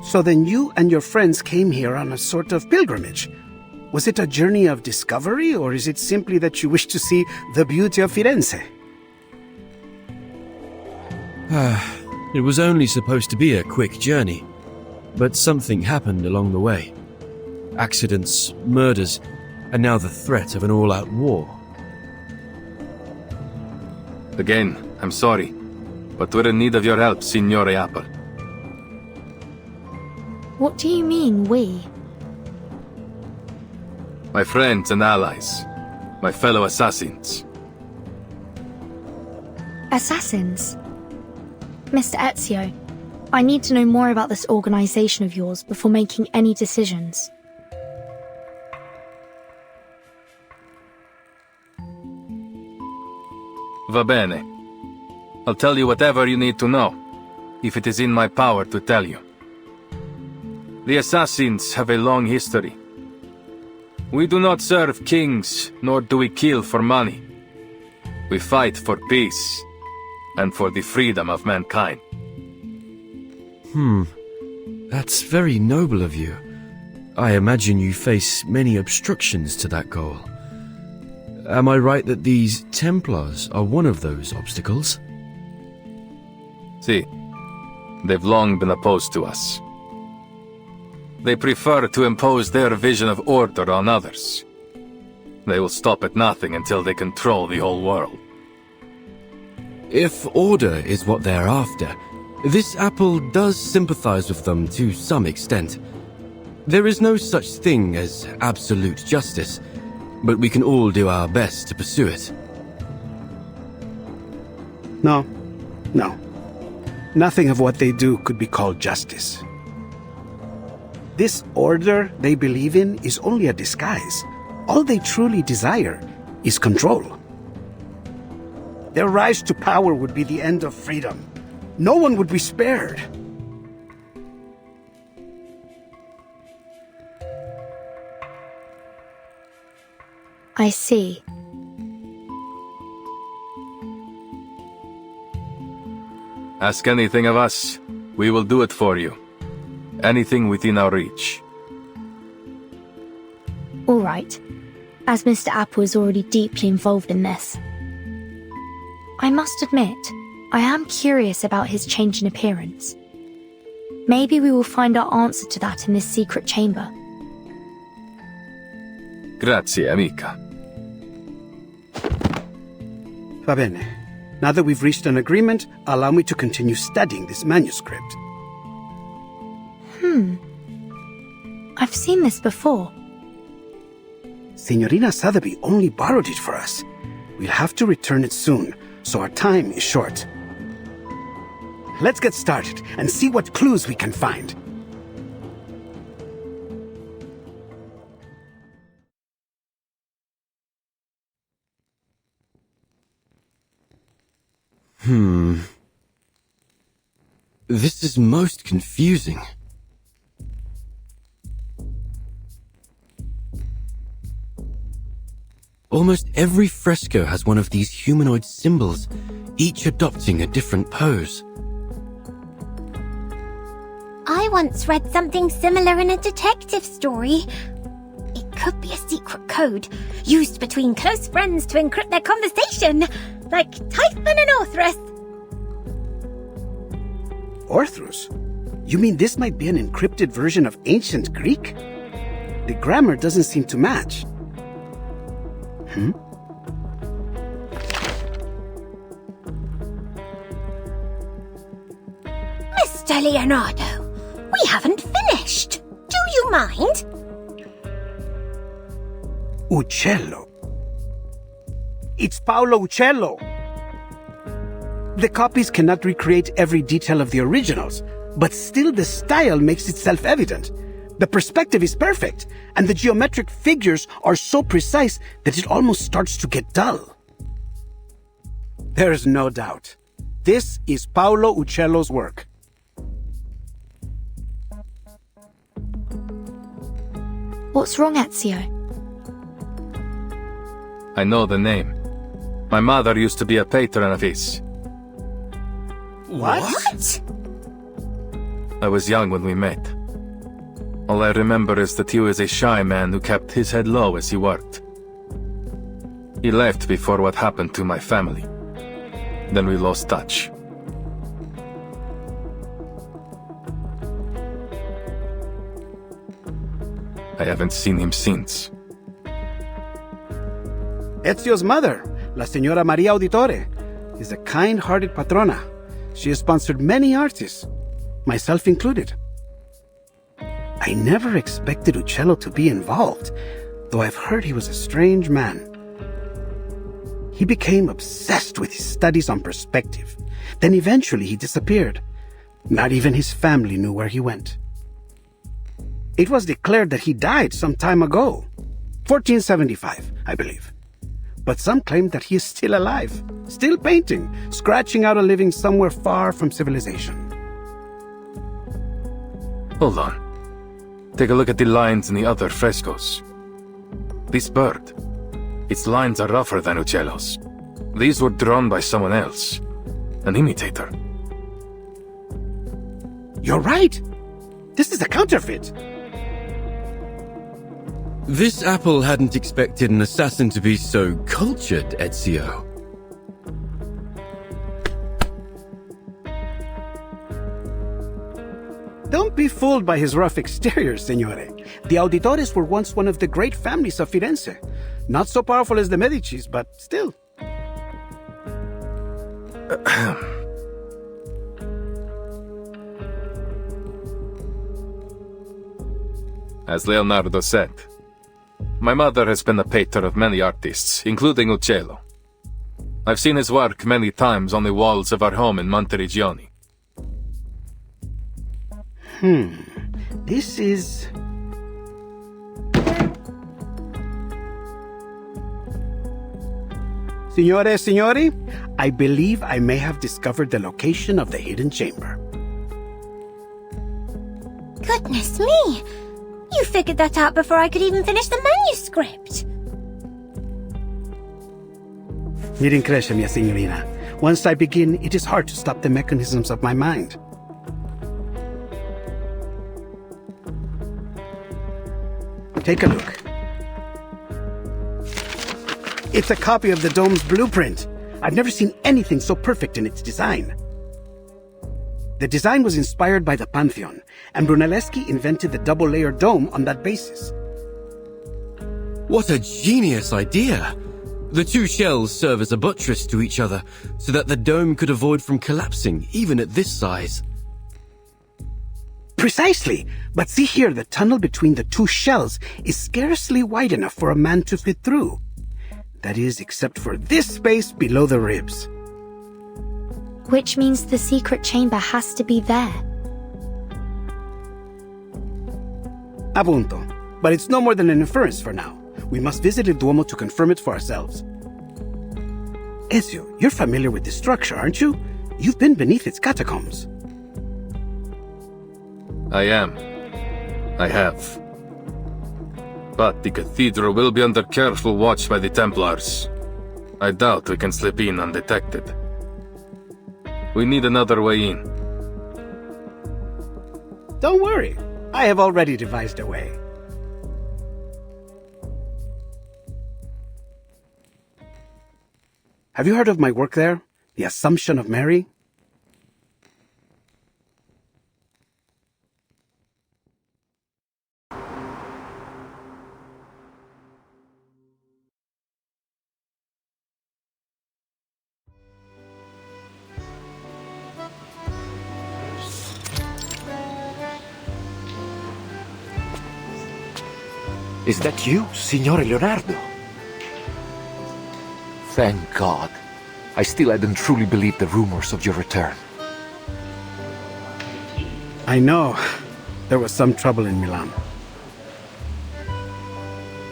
E: So then you and your friends came here on a sort of pilgrimage. Was it a journey of discovery, or is it simply that you wish to see the beauty of Firenze?
B: It was only supposed to be a quick journey, but something happened along the way. Accidents, murders, and now the threat of an all-out war.
I: Again, I'm sorry, but we're in need of your help, Signore Apple.
A: What do you mean, we?
I: My friends and allies. My fellow assassins.
A: Assassins? Mr. Ezio, I need to know more about this organization of yours before making any decisions.
I: Va bene. I'll tell you whatever you need to know, if it is in my power to tell you. The assassins have a long history. We do not serve kings, nor do we kill for money. We fight for peace, and for the freedom of mankind.
B: That's very noble of you. I imagine you face many obstructions to that goal. Am I right that these Templars are one of those obstacles?
I: See, they've long been opposed to us. They prefer to impose their vision of order on others. They will stop at nothing until they control the whole world.
B: If order is what they're after, this apple does sympathize with them to some extent. There is no such thing as absolute justice, but we can all do our best to pursue it.
E: No. Nothing of what they do could be called justice. This order they believe in is only a disguise. All they truly desire is control. Their rise to power would be the end of freedom. No one would be spared.
A: I see.
I: Ask anything of us, we will do it for you. Anything within our reach.
A: All right, as Mr. Apple is already deeply involved in this. I must admit, I am curious about his change in appearance. Maybe we will find our answer to that in this secret chamber.
I: Grazie, amica.
E: Va bene. Now that we've reached an agreement, allow me to continue studying this manuscript.
A: I've seen this before.
E: Signorina Sotheby only borrowed it for us. We'll have to return it soon, so our time is short. Let's get started and see what clues we can find.
B: This is most confusing. Almost every fresco has one of these humanoid symbols, each adopting a different pose.
K: I once read something similar in a detective story. It could be a secret code, used between close friends to encrypt their conversation, like Typhon and Orthrus.
E: Orthrus? You mean this might be an encrypted version of ancient Greek? The grammar doesn't seem to match.
K: Mr. Leonardo, we haven't finished. Do you mind?
E: Uccello. It's Paolo Uccello. The copies cannot recreate every detail of the originals, but still the style makes itself evident. The perspective is perfect, and the geometric figures are so precise that it almost starts to get dull. There's no doubt. This is Paolo Uccello's work.
A: What's wrong, Ezio?
I: I know the name. My mother used to be a patron of his.
E: What?
I: I was young when we met. All I remember is that he was a shy man who kept his head low as he worked. He left before what happened to my family. Then we lost touch. I haven't seen him since.
E: Ezio's mother, La Signora Maria Auditore, is a kind-hearted patrona. She has sponsored many artists, myself included. I never expected Uccello to be involved, though I've heard he was a strange man. He became obsessed with his studies on perspective. Then eventually he disappeared. Not even his family knew where he went. It was declared that he died some time ago. 1475, I believe. but some claim that he is still alive, still painting, scratching out a living somewhere far from civilization.
I: Hold on. Take a look at the lines in the other frescoes. This bird, its lines are rougher than Uccello's. These were drawn by someone else, an imitator.
E: You're right! This is a counterfeit!
B: This apple hadn't expected an assassin to be so cultured, Ezio.
E: Don't be fooled by his rough exterior, Signore. The Auditores were once one of the great families of Firenze. Not so powerful as the Medicis, but still.
I: As Leonardo said, my mother has been a patron of many artists, including Uccello. I've seen his work many times on the walls of our home in Monteriggioni.
E: This is... Signore, I believe I may have discovered the location of the hidden chamber.
K: Goodness me! You figured that out before I could even finish the manuscript.
E: Mi rincresce, mia signorina. Once I begin, it is hard to stop the mechanisms of my mind. Take a look. It's a copy of the dome's blueprint. I've never seen anything so perfect in its design. The design was inspired by the Pantheon, and Brunelleschi invented the double-layered dome on that basis.
B: What a genius idea! The two shells serve as a buttress to each other, so that the dome could avoid from collapsing, even at this size.
E: Precisely! But see here, the tunnel between the two shells is scarcely wide enough for a man to fit through. That is, except for this space below the ribs.
A: Which means the secret chamber has to be there.
E: Appunto. But it's no more than an inference for now. We must visit Il Duomo to confirm it for ourselves. Ezio, you're familiar with this structure, aren't you? You've been beneath its catacombs.
I: I am. I have. But the cathedral will be under careful watch by the Templars. I doubt we can slip in undetected. We need another way in.
E: Don't worry. I have already devised a way. Have you heard of my work there? The Assumption of Mary?
L: Is that you, Signore Leonardo? Thank God. I still hadn't truly believed the rumors of your return.
E: I know. There was some trouble in Milan.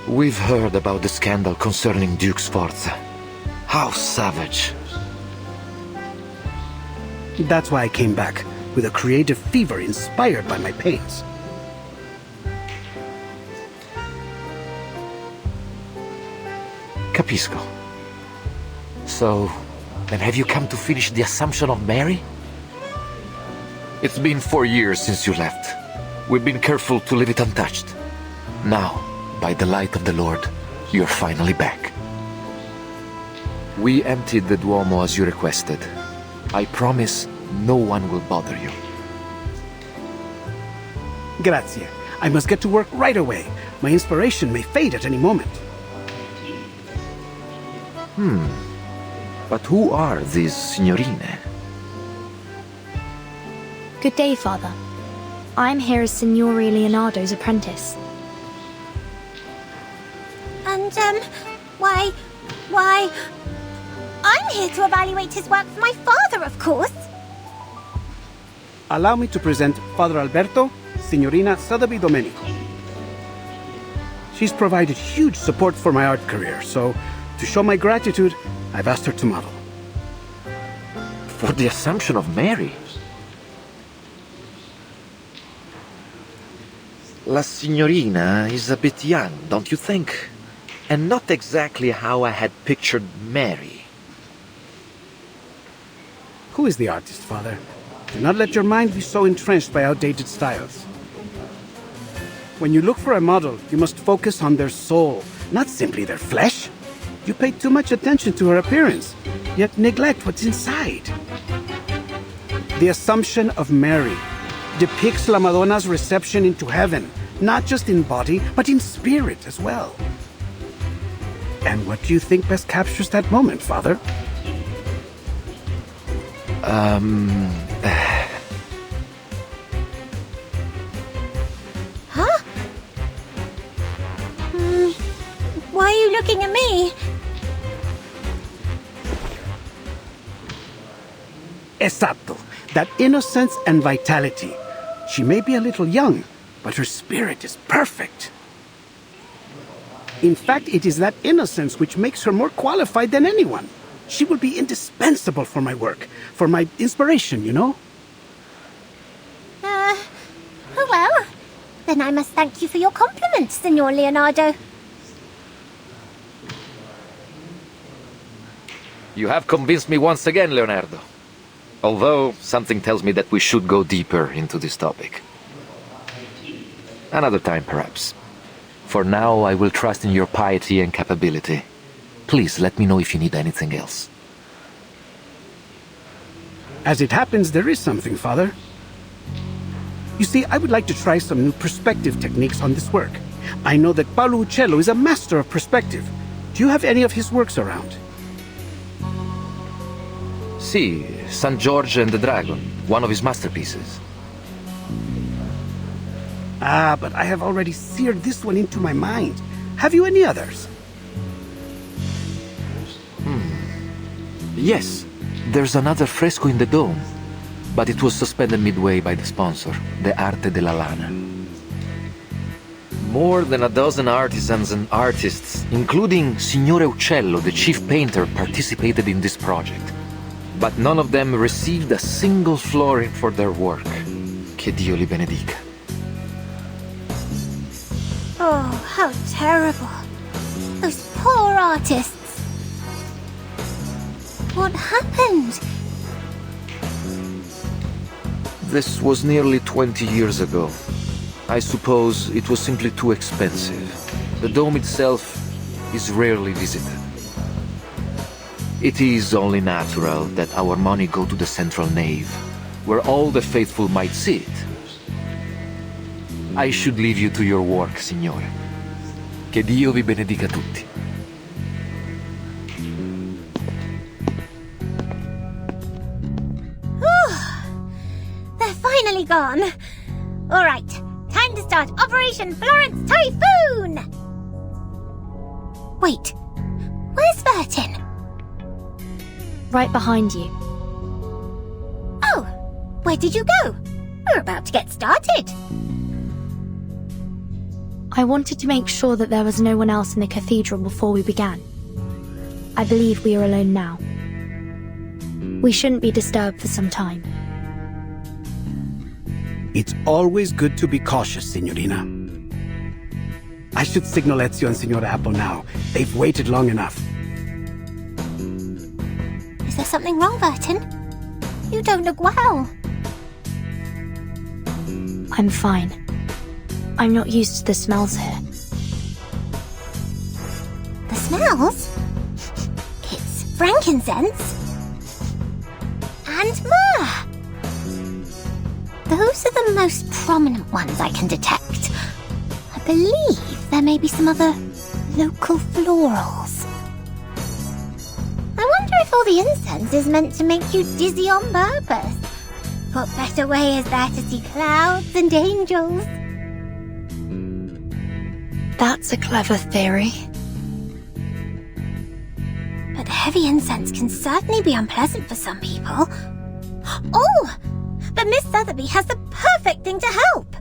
L: We've heard about the scandal concerning Duke Sforza. How savage.
E: That's why I came back, with a creative fever inspired by my pains.
L: Capisco. So, then have you come to finish the Assumption of Mary? It's been 4 years since you left. We've been careful to leave it untouched. Now, by the light of the Lord, you're finally back. We emptied the Duomo as you requested. I promise no one will bother you.
E: Grazie. I must get to work right away. My inspiration may fade at any moment.
L: But who are these signorine?
A: Good day, Father. I'm here as Signore Leonardo's apprentice.
K: And, why... I'm here to evaluate his work for my father, of course.
E: Allow me to present Father Alberto, Signorina Sotheby Domenico. She's provided huge support for my art career, so to to show my gratitude, I've asked her to model.
L: For the Assumption of Mary? La signorina is a bit young, don't you think? And not exactly how I had pictured Mary.
E: Who is the artist, Father? Do not let your mind be so entrenched by outdated styles. When you look for a model, you must focus on their soul, not simply their flesh. You pay too much attention to her appearance, yet neglect what's inside. The Assumption of Mary depicts La Madonna's reception into heaven, not just in body, but in spirit as well. And what do you think best captures that moment, Father?
K: Huh? Why are you looking at me?
E: Esatto. That innocence and vitality. She may be a little young, but her spirit is perfect. In fact, it is that innocence which makes her more qualified than anyone. She will be indispensable for my work, for my inspiration, you know?
K: Oh well. Then I must thank you for your compliments, Signor Leonardo.
L: You have convinced me once again, Leonardo. Although, something tells me that we should go deeper into this topic. Another time, perhaps. For now, I will trust in your piety and capability. Please let me know if you need anything else.
E: As it happens, there is something, Father. You see, I would like to try some new perspective techniques on this work. I know that Paolo Uccello is a master of perspective. Do you have any of his works around?
L: See, St. George and the Dragon, one of his masterpieces.
E: Ah, but I have already seared this one into my mind. Have you any others?
L: Yes, there's another fresco in the dome, but it was suspended midway by the sponsor, the Arte della Lana. More than a dozen artisans and artists, including Signore Uccello, the chief painter, participated in this project. But none of them received a single florin for their work. Che Dio li benedica.
K: Oh, how terrible. Those poor artists. What happened?
L: This was nearly 20 years ago. I suppose it was simply too expensive. The dome itself is rarely visited. It is only natural that our money go to the central nave, where all the faithful might see it. I should leave you to your work, Signore. Che Dio vi benedica tutti.
K: They're finally gone. All right, time to start Operation Florence Typhoon! Wait, where's Vertin?
A: Right behind you.
K: Oh, where did you go? We're about to get started.
A: I wanted to make sure that there was no one else in the cathedral before we began. I believe we are alone now. We shouldn't be disturbed for some time.
E: It's always good to be cautious, Signorina. I should signal Ezio and Signora Apple now. They've waited long enough.
K: Is there something wrong, Vertin? You don't look well.
A: I'm fine. I'm not used to the smells here.
K: The smells? It's frankincense and myrrh. Those are the most prominent ones I can detect. I believe there may be some other local florals. I wonder if all the incense is meant to make you dizzy on purpose. What better way is there to see clouds and angels?
A: That's a clever theory.
K: But heavy incense can certainly be unpleasant for some people. Oh! But Miss Sotheby has the perfect thing to help!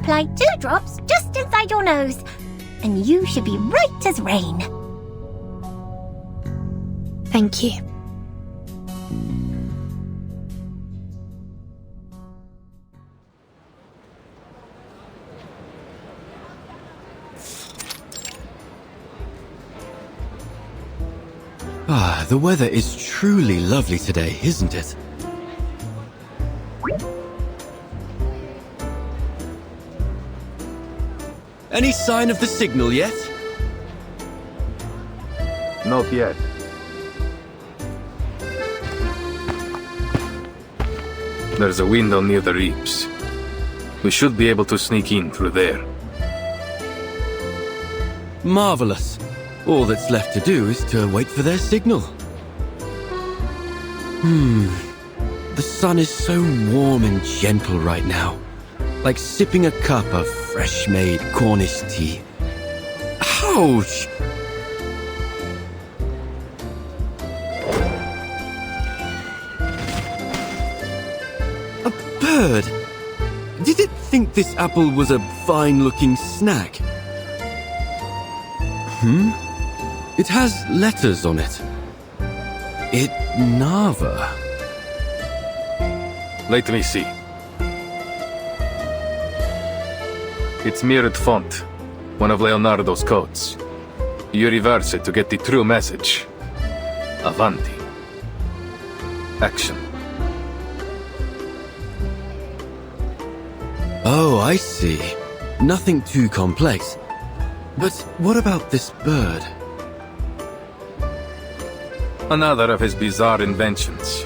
K: apply 2 drops just inside your nose, and you should be right as rain.
A: Thank you.
B: Ah, the weather is truly lovely today, isn't it? Any sign of the signal yet?
I: Not yet. There's a window near the reaps. We should be able to sneak in through there.
B: Marvelous. All that's left to do is to wait for their signal. The sun is so warm and gentle right now. Like sipping a cup of fresh-made Cornish tea. Ouch! A bird? Did it think this apple was a fine-looking snack? It has letters on it. EN.VER.
I: Let me see. It's mirrored font, one of Leonardo's codes. You reverse it to get the true message. Avanti. Action.
B: Oh, I see. Nothing too complex. But what about this bird?
I: Another of his bizarre inventions.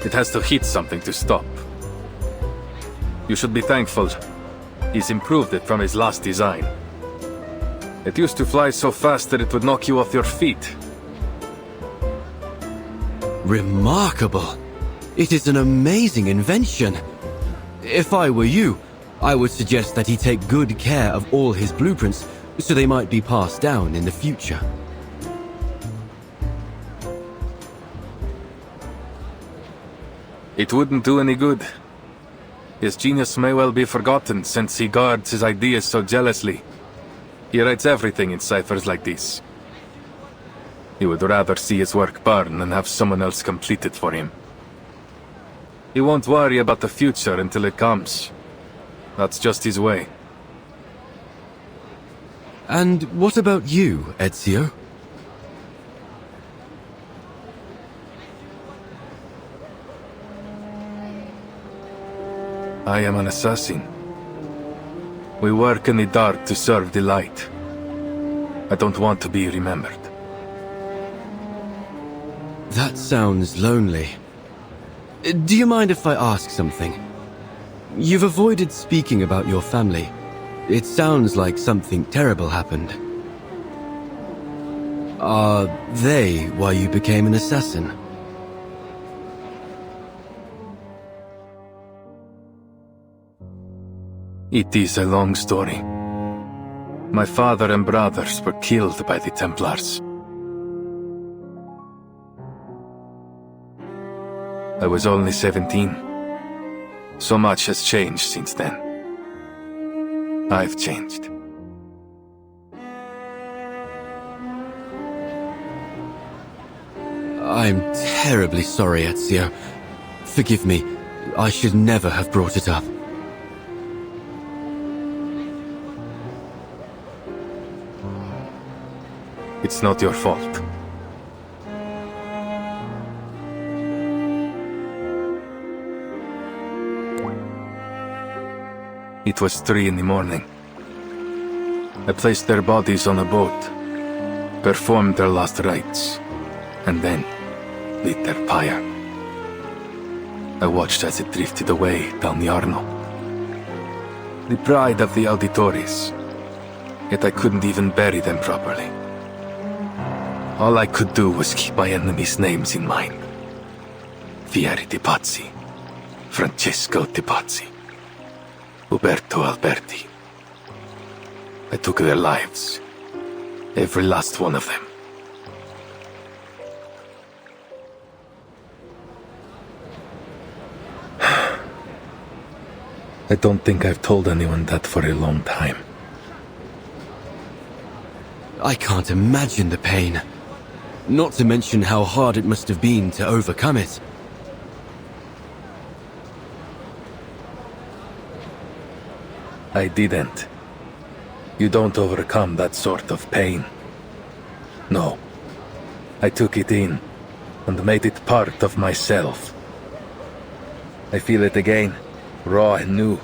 I: It has to hit something to stop. You should be thankful. He's improved it from his last design. It used to fly so fast that it would knock you off your feet.
B: Remarkable. It is an amazing invention. If I were you, I would suggest that he take good care of all his blueprints so they might be passed down in the future.
I: It wouldn't do any good. His genius may well be forgotten since he guards his ideas so jealously. He writes everything in ciphers like this. He would rather see his work burn than have someone else complete it for him. He won't worry about the future until it comes. That's just his way.
B: And what about you, Ezio?
I: I am an assassin. We work in the dark to serve the light. I don't want to be remembered.
B: That sounds lonely. Do you mind if I ask something? You've avoided speaking about your family. It sounds like something terrible happened. Are they why you became an assassin?
I: It is a long story. My father and brothers were killed by the Templars. I was only 17. So much has changed since then. I've changed.
B: I'm terribly sorry, Ezio. Forgive me. I should never have brought it up.
I: It's not your fault. It was 3 in the morning. I placed their bodies on a boat, performed their last rites, and then lit their pyre. I watched as it drifted away down the Arno. The pride of the auditores, yet I couldn't even bury them properly. All I could do was keep my enemies' names in mind. Fieri di Pazzi, Francesco di Pazzi, Uberto Alberti. I took their lives, every last one of them. I don't think I've told anyone that for a long time.
B: I can't imagine the pain. Not to mention how hard it must have been to overcome it.
I: I didn't. You don't overcome that sort of pain. No. I took it in and made it part of myself. I feel it again, raw and new.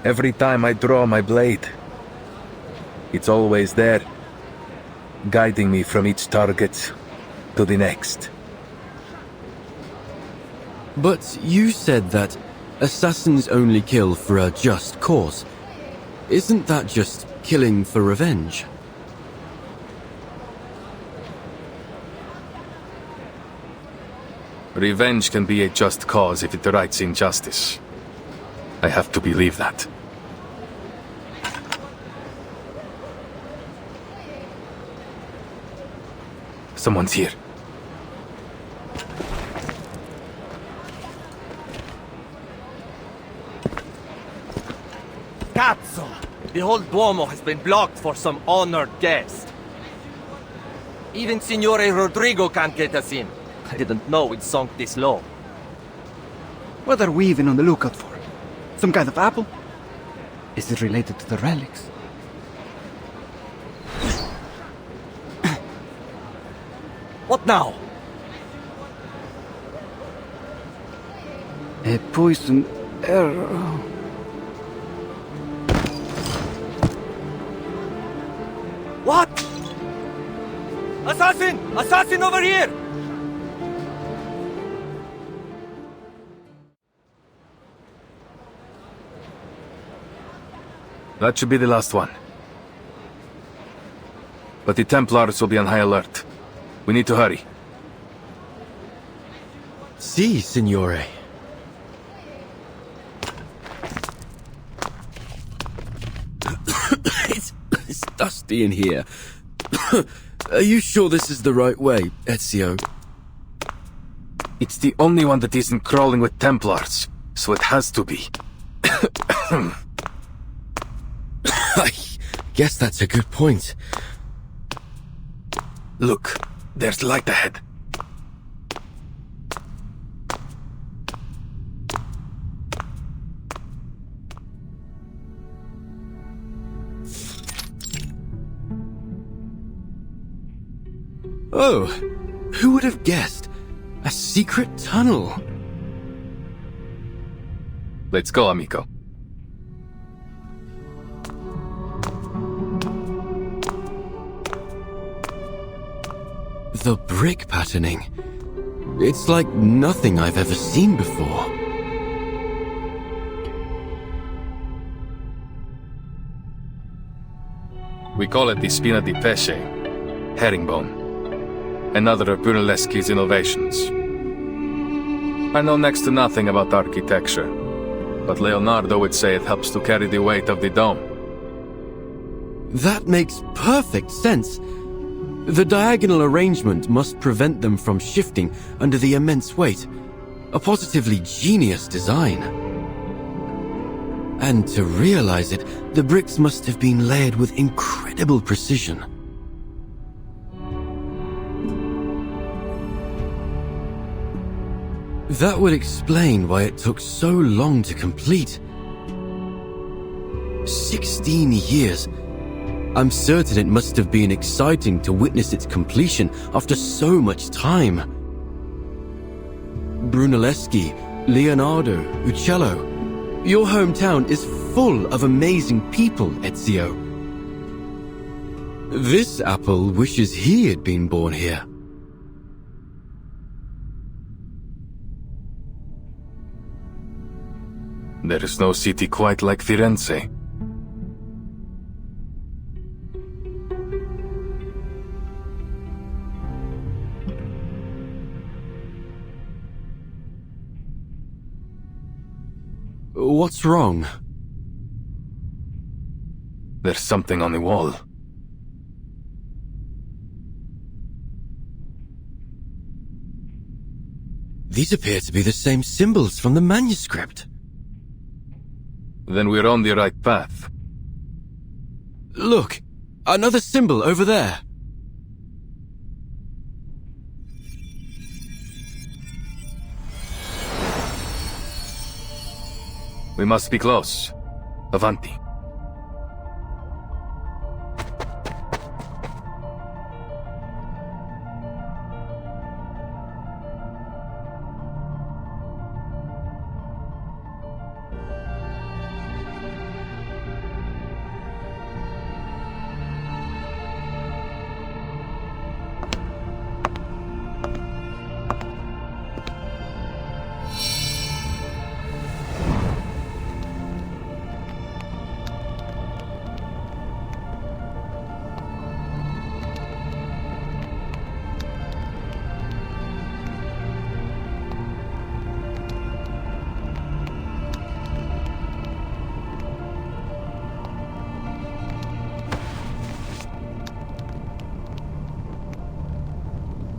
I: Every time I draw my blade, it's always there, guiding me from each target to the next.
B: But you said that assassins only kill for a just cause. Isn't that just killing for revenge?
I: Revenge can be a just cause if it rights injustice. I have to believe that. Someone's here.
J: Cazzo! The whole Duomo has been blocked for some honored guest. Even Signore Rodrigo can't get us in. I didn't know we'd sunk this low.
E: What are we even on the lookout for? Some kind of apple? Is it related to the relics?
J: What now?
E: A poisoned arrow.
J: What? Assassin! Assassin over here!
I: That should be the last one. But the Templars will be on high alert. We need to hurry.
B: Si, signore. It's dusty in here. Are you sure this is the right way, Ezio?
I: It's the only one that isn't crawling with Templars, so it has to be.
B: I guess that's a good point.
I: Look, there's light ahead.
B: Oh, who would have guessed? A secret tunnel.
I: Let's go, amico.
B: The brick patterning. It's like nothing I've ever seen before.
I: We call it the spina di pesce, herringbone. Another of Brunelleschi's innovations. I know next to nothing about architecture, but Leonardo would say it helps to carry the weight of the dome.
B: That makes perfect sense. The diagonal arrangement must prevent them from shifting under the immense weight. A positively genius design. And to realize it, the bricks must have been layered with incredible precision. That would explain why it took so long to complete. 16 years. I'm certain it must have been exciting to witness its completion after so much time. Brunelleschi, Leonardo, Uccello. Your hometown is full of amazing people, Ezio. This apple wishes he had been born here.
I: There is no city quite like Firenze.
B: What's wrong?
I: There's something on the wall.
B: These appear to be the same symbols from the manuscript.
I: Then we're on the right path.
B: Look! Another symbol over there!
I: We must be close. Avanti.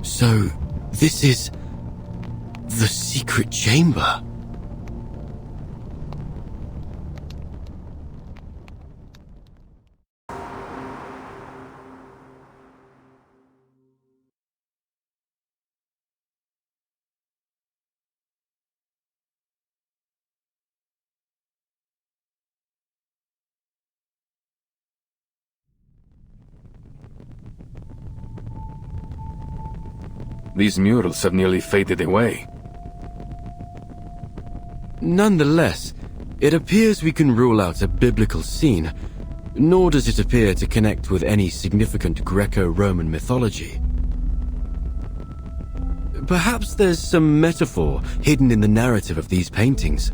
B: So, this is the secret chamber.
I: These murals have nearly faded away.
B: Nonetheless, it appears we can rule out a biblical scene, nor does it appear to connect with any significant Greco-Roman mythology. Perhaps there's some metaphor hidden in the narrative of these paintings.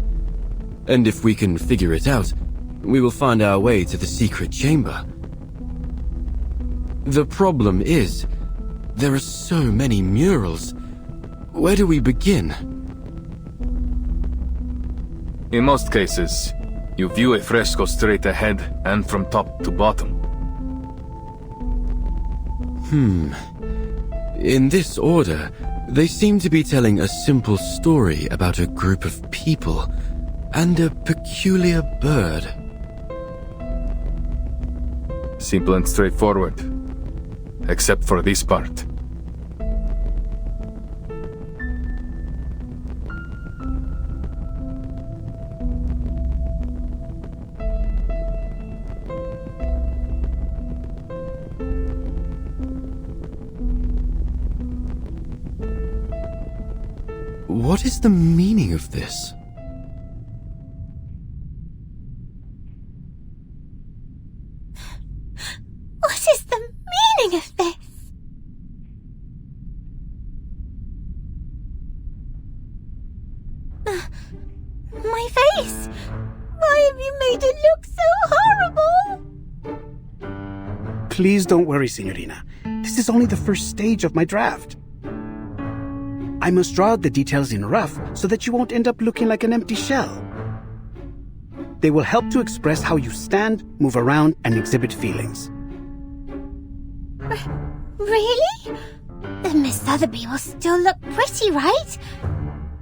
B: And if we can figure it out, we will find our way to the secret chamber. The problem is, there are so many murals. Where do we begin?
I: In most cases, you view a fresco straight ahead and from top to bottom.
B: In this order, they seem to be telling a simple story about a group of people and a peculiar bird.
I: Simple and straightforward. Except for this part.
B: What is the meaning of this?
K: What is the meaning of this? My face! Why have you made it look so horrible?
E: Please don't worry, Signorina. This is only the first stage of my draft. I must draw out the details in rough so that you won't end up looking like an empty shell. They will help to express how you stand, move around, and exhibit feelings.
K: Really? Then Miss Sotheby will still look pretty, right?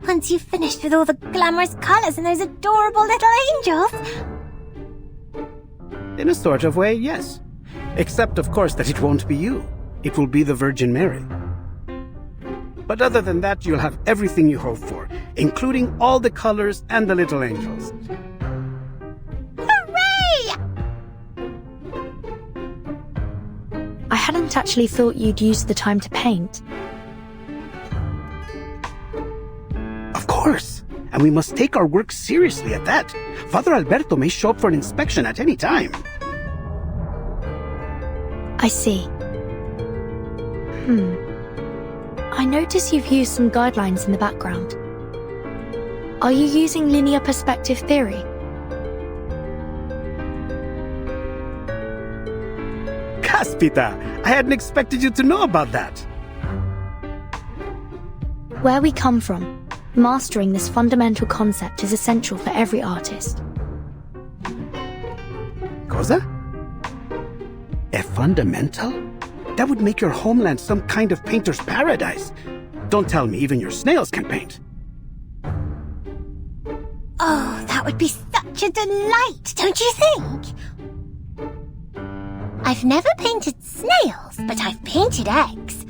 K: Once you've finished with all the glamorous colours and those adorable little angels.
E: In a sort of way, yes. Except, of course, that it won't be you. It will be the Virgin Mary. But other than that, you'll have everything you hope for, including all the colors and the little angels.
K: Hooray!
A: I hadn't actually thought you'd use the time to paint.
E: Of course. And we must take our work seriously at that. Father Alberto may show up for an inspection at any time.
A: I see. I notice you've used some guidelines in the background. Are you using linear perspective theory?
E: Caspita, I hadn't expected you to know about that.
A: Where we come from, mastering this fundamental concept is essential for every artist.
E: Cosa? A fundamental? That would make your homeland some kind of painter's paradise. Don't tell me even your snails can paint.
K: Oh, that would be such such a delight, don't you think? I've never painted snails, but I've painted eggs.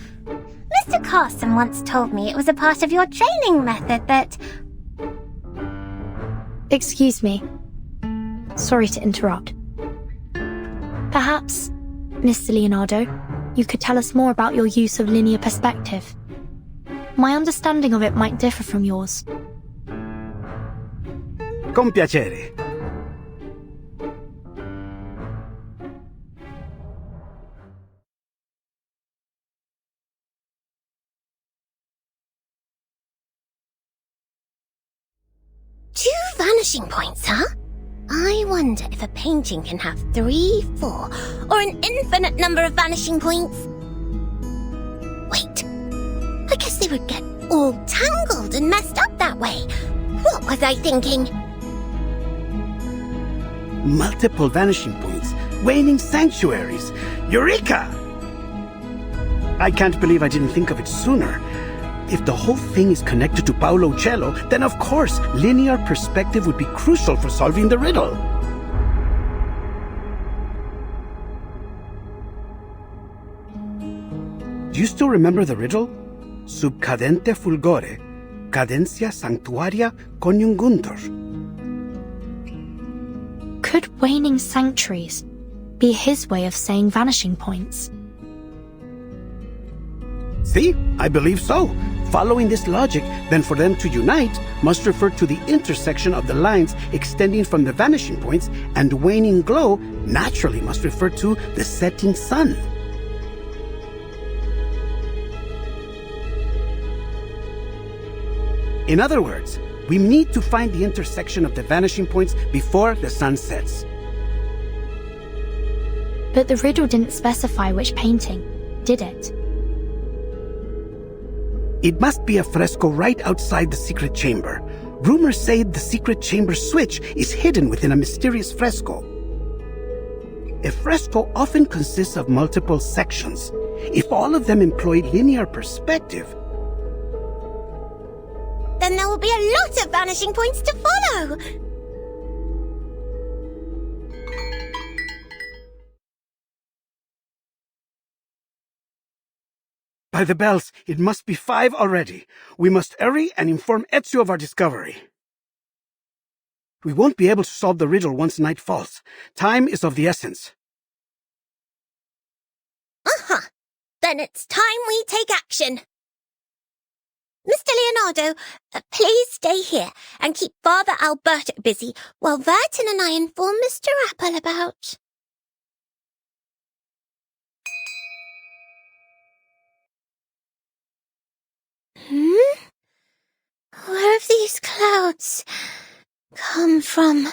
K: Mr. Carson once told me it was a part of your training method that...
A: Excuse me. Sorry to interrupt. Perhaps, Mr. Leonardo, you could tell us more about your use of linear perspective. My understanding of it might differ from yours.
E: Con piacere.
K: Two vanishing points, huh? I wonder if a painting can have 3, 4, or an infinite number of vanishing points. Wait, I guess they would get all tangled and messed up that way. What was I thinking?
E: Multiple vanishing points, waning sanctuaries. Eureka! I can't believe I didn't think of it sooner. If the whole thing is connected to Paolo Cello, then of course, linear perspective would be crucial for solving the riddle. Do you still remember the riddle? Sub cadente fulgore, cadencia sanctuaria coniunguntur.
A: Could waning sanctuaries be his way of saying vanishing points?
E: See, I believe so. Following this logic, then for them to unite must refer to the intersection of the lines extending from the vanishing points, and waning glow naturally must refer to the setting sun. In other words, we need to find the intersection of the vanishing points before the sun sets.
A: But the riddle didn't specify which painting, did it?
E: It must be a fresco right outside the secret chamber. Rumors say the secret chamber switch is hidden within a mysterious fresco. A fresco often consists of multiple sections. If all of them employ linear perspective,
K: then there will be a lot of vanishing points to follow.
E: By the bells, it must be 5 already. We must hurry and inform Ezio of our discovery. We won't be able to solve the riddle once night falls. Time is of the essence.
K: Uh-huh. Then it's time we take action. Mr. Leonardo, please stay here and keep Father Alberto busy while Vertin and I inform Mr. Apple about... Where have these clouds come from?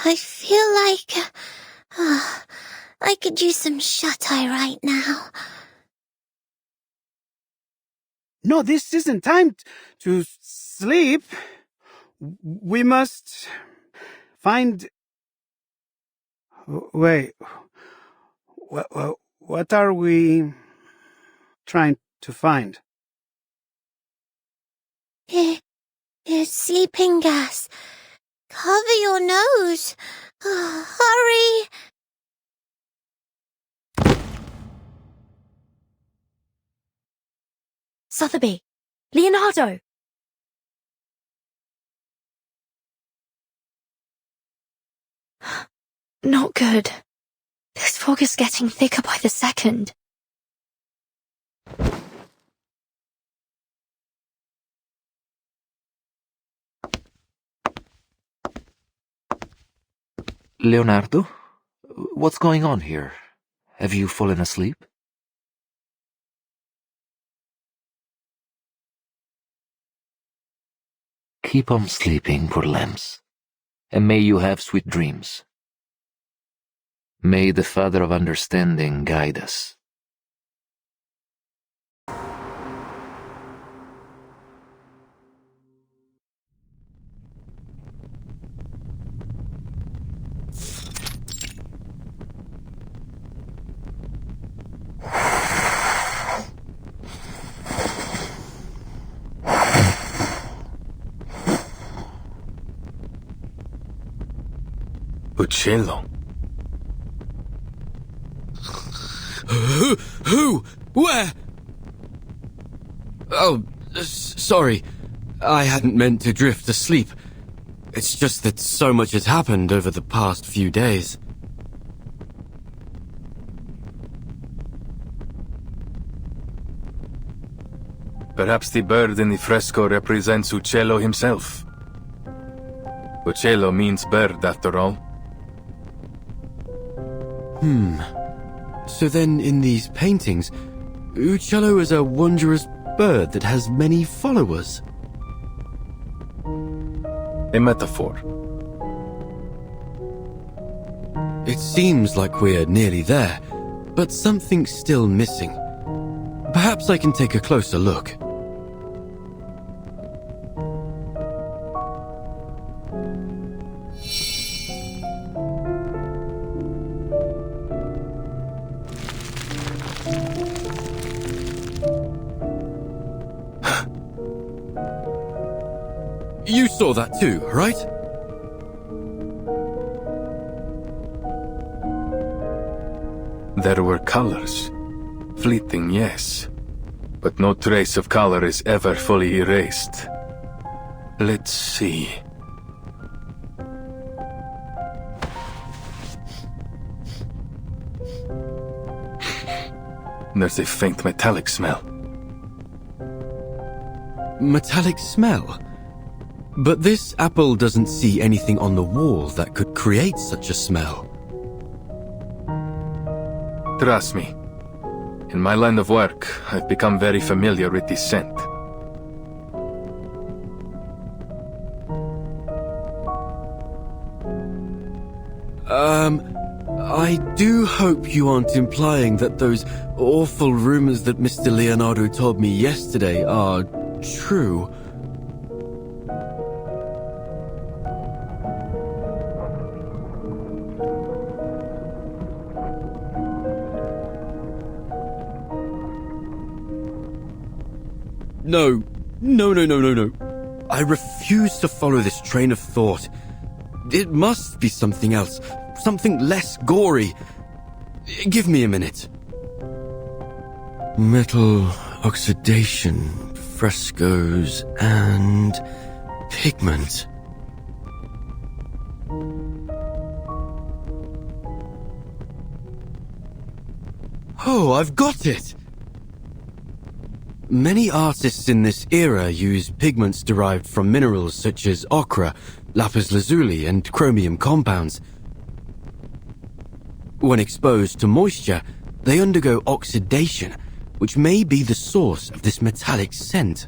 K: I feel like I could use some shut-eye right now.
E: No, this isn't time to sleep. We must find... Wait. What are we trying to find?
K: It's sleeping gas. Cover your nose. Hurry.
A: Sotheby! Leonardo! Not good. This fog is getting thicker by the second.
L: Leonardo? What's going on here? Have you fallen asleep? Keep on sleeping, poor lambs, and may you have sweet dreams. May the Father of Understanding guide us.
I: Uccello.
B: Who? Where? Oh, sorry. I hadn't meant to drift asleep. It's just that so much has happened over the past few days.
I: Perhaps the bird in the fresco represents Uccello himself. Uccello means bird, after all.
B: So then in these paintings, Uccello is a wondrous bird that has many followers.
I: A metaphor.
B: It seems like we're nearly there, but something's still missing. Perhaps I can take a closer look. You saw that too, right?
I: There were colors. Fleeting, yes. But no trace of color is ever fully erased. Let's see. There's a faint metallic smell.
B: Metallic smell? But this apple doesn't see anything on the wall that could create such a smell.
I: Trust me. In my line of work, I've become very familiar with this scent.
B: I do hope you aren't implying that those awful rumors that Mr. Leonardo told me yesterday are true. No. I refuse to follow this train of thought. It must be something else. Something less gory. Give me a minute. Metal oxidation, frescoes, and pigment. Oh, I've got it! Many artists in this era use pigments derived from minerals such as ochre, lapis lazuli, and chromium compounds. When exposed to moisture, they undergo oxidation, which may be the source of this metallic scent.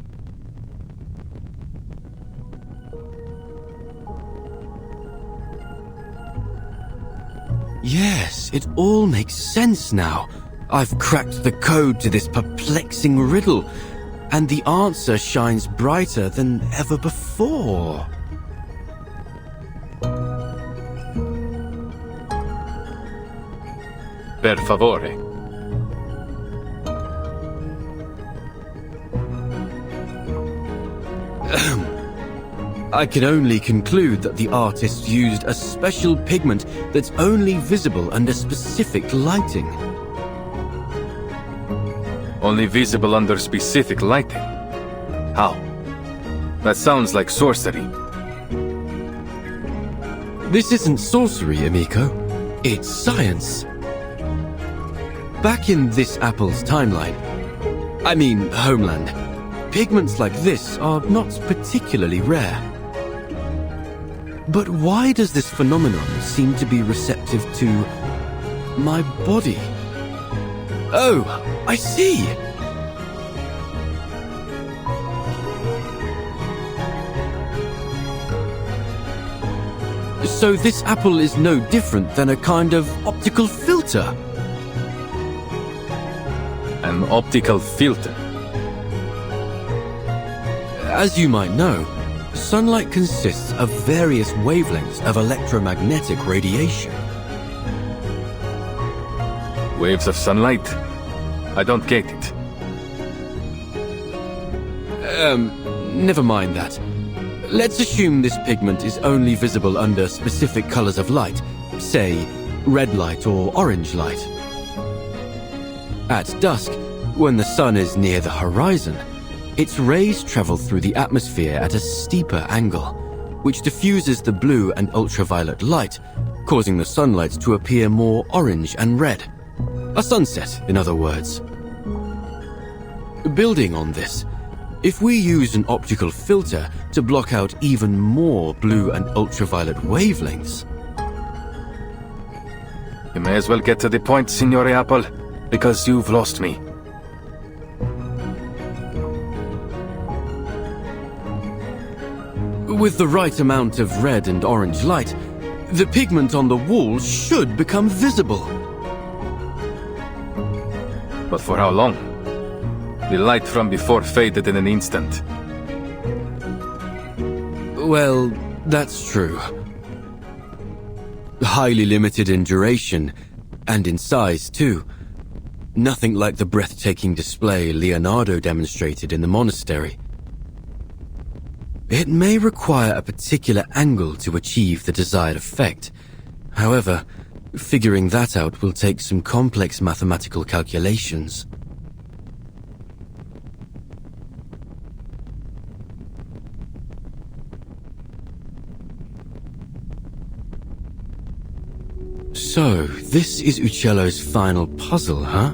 B: Yes, it all makes sense now. I've cracked the code to this perplexing riddle, and the answer shines brighter than ever before.
I: Per favore.
B: I can only conclude that the artist used a special pigment that's only visible under specific lighting.
I: Only visible under specific lighting? How? That sounds like sorcery.
B: This isn't sorcery, amico. It's science. Back in this apple's timeline, homeland, pigments like this are not particularly rare. But why does this phenomenon seem to be receptive to my body? Oh, I see! So this apple is no different than a kind of optical filter.
I: An optical filter?
B: As you might know, sunlight consists of various wavelengths of electromagnetic radiation.
I: Waves of sunlight? I don't get it.
B: Never mind that. Let's assume this pigment is only visible under specific colors of light, say, red light or orange light. At dusk, when the sun is near the horizon, its rays travel through the atmosphere at a steeper angle, which diffuses the blue and ultraviolet light, causing the sunlight to appear more orange and red. A sunset, in other words. Building on this, if we use an optical filter to block out even more blue and ultraviolet wavelengths...
I: You may as well get to the point, Signore Apple, because you've lost me.
B: With the right amount of red and orange light, the pigment on the walls should become visible.
I: But for how long? The light from before faded in an instant.
B: Well, that's true. Highly limited in duration, and in size too. Nothing like the breathtaking display Leonardo demonstrated in the monastery. It may require a particular angle to achieve the desired effect. However, figuring that out will take some complex mathematical calculations. So, this is Uccello's final puzzle, huh?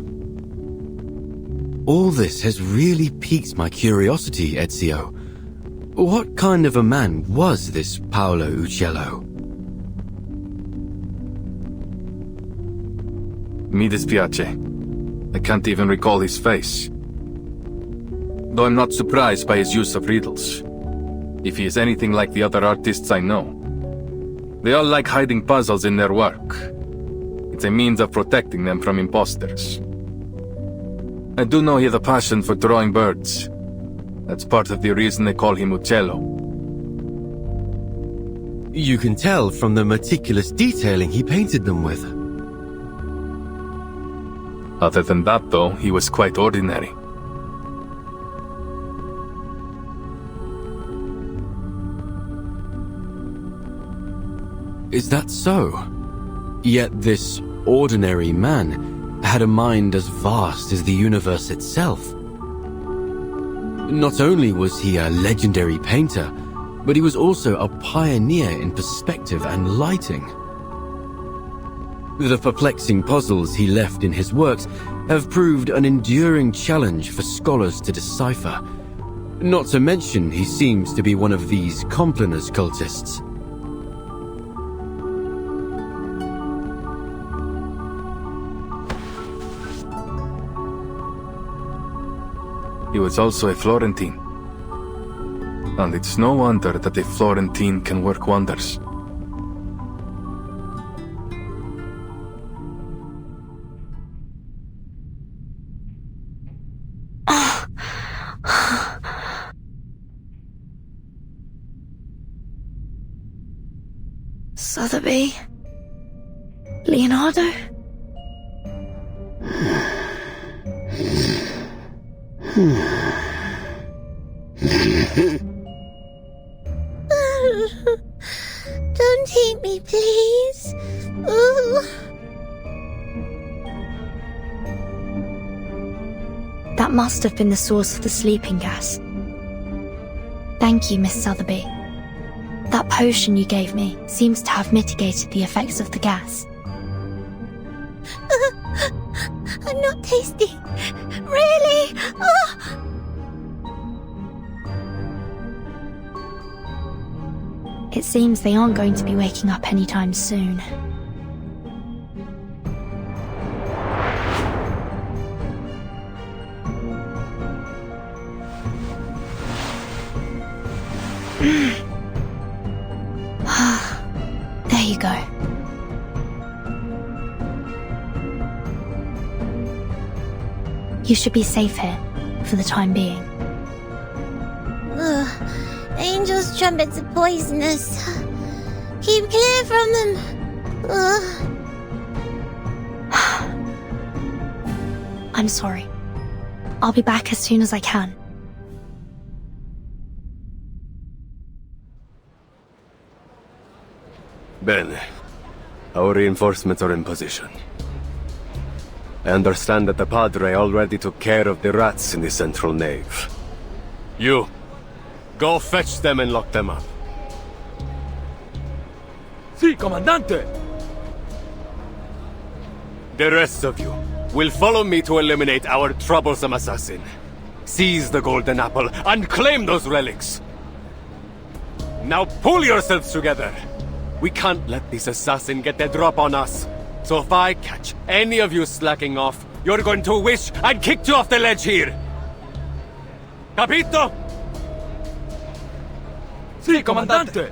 B: All this has really piqued my curiosity, Ezio. What kind of a man was this Paolo Uccello?
I: Mi dispiace. I can't even recall his face. Though I'm not surprised by his use of riddles. If he is anything like the other artists I know. They all like hiding puzzles in their work. It's a means of protecting them from imposters. I do know he has a passion for drawing birds. That's part of the reason they call him Uccello.
B: You can tell from the meticulous detailing he painted them with.
I: Other than that, though, he was quite ordinary.
B: Is that so? Yet this ordinary man had a mind as vast as the universe itself. Not only was he a legendary painter, but he was also a pioneer in perspective and lighting. The perplexing puzzles he left in his works have proved an enduring challenge for scholars to decipher. Not to mention he seems to be one of these Compliners cultists.
I: He was also a Florentine. And it's no wonder that a Florentine can work wonders.
A: Sotheby? Leonardo?
K: Don't hate me, please. Ooh.
A: That must have been the source of the sleeping gas. Thank you, Miss Sotheby. That potion you gave me seems to have mitigated the effects of the gas.
K: I'm not tasty. Really? Oh.
A: It seems they aren't going to be waking up anytime soon. There you go. You should be safe here, for the time being.
K: Ugh. Angels' trumpets are poisonous. Keep clear from them. Ugh.
A: I'm sorry. I'll be back as soon as I can.
G: Bene. Our reinforcements are in position. I understand that the Padre already took care of the rats in the central nave. You, go fetch them and lock them up.
J: Sì, comandante!
G: The rest of you will follow me to eliminate our troublesome assassin. Seize the golden apple and claim those relics. Now pull yourselves together. We can't let this assassin get the drop on us. So if I catch any of you slacking off, you're going to wish I'd kicked you off the ledge here. Capito?
J: Sì, comandante!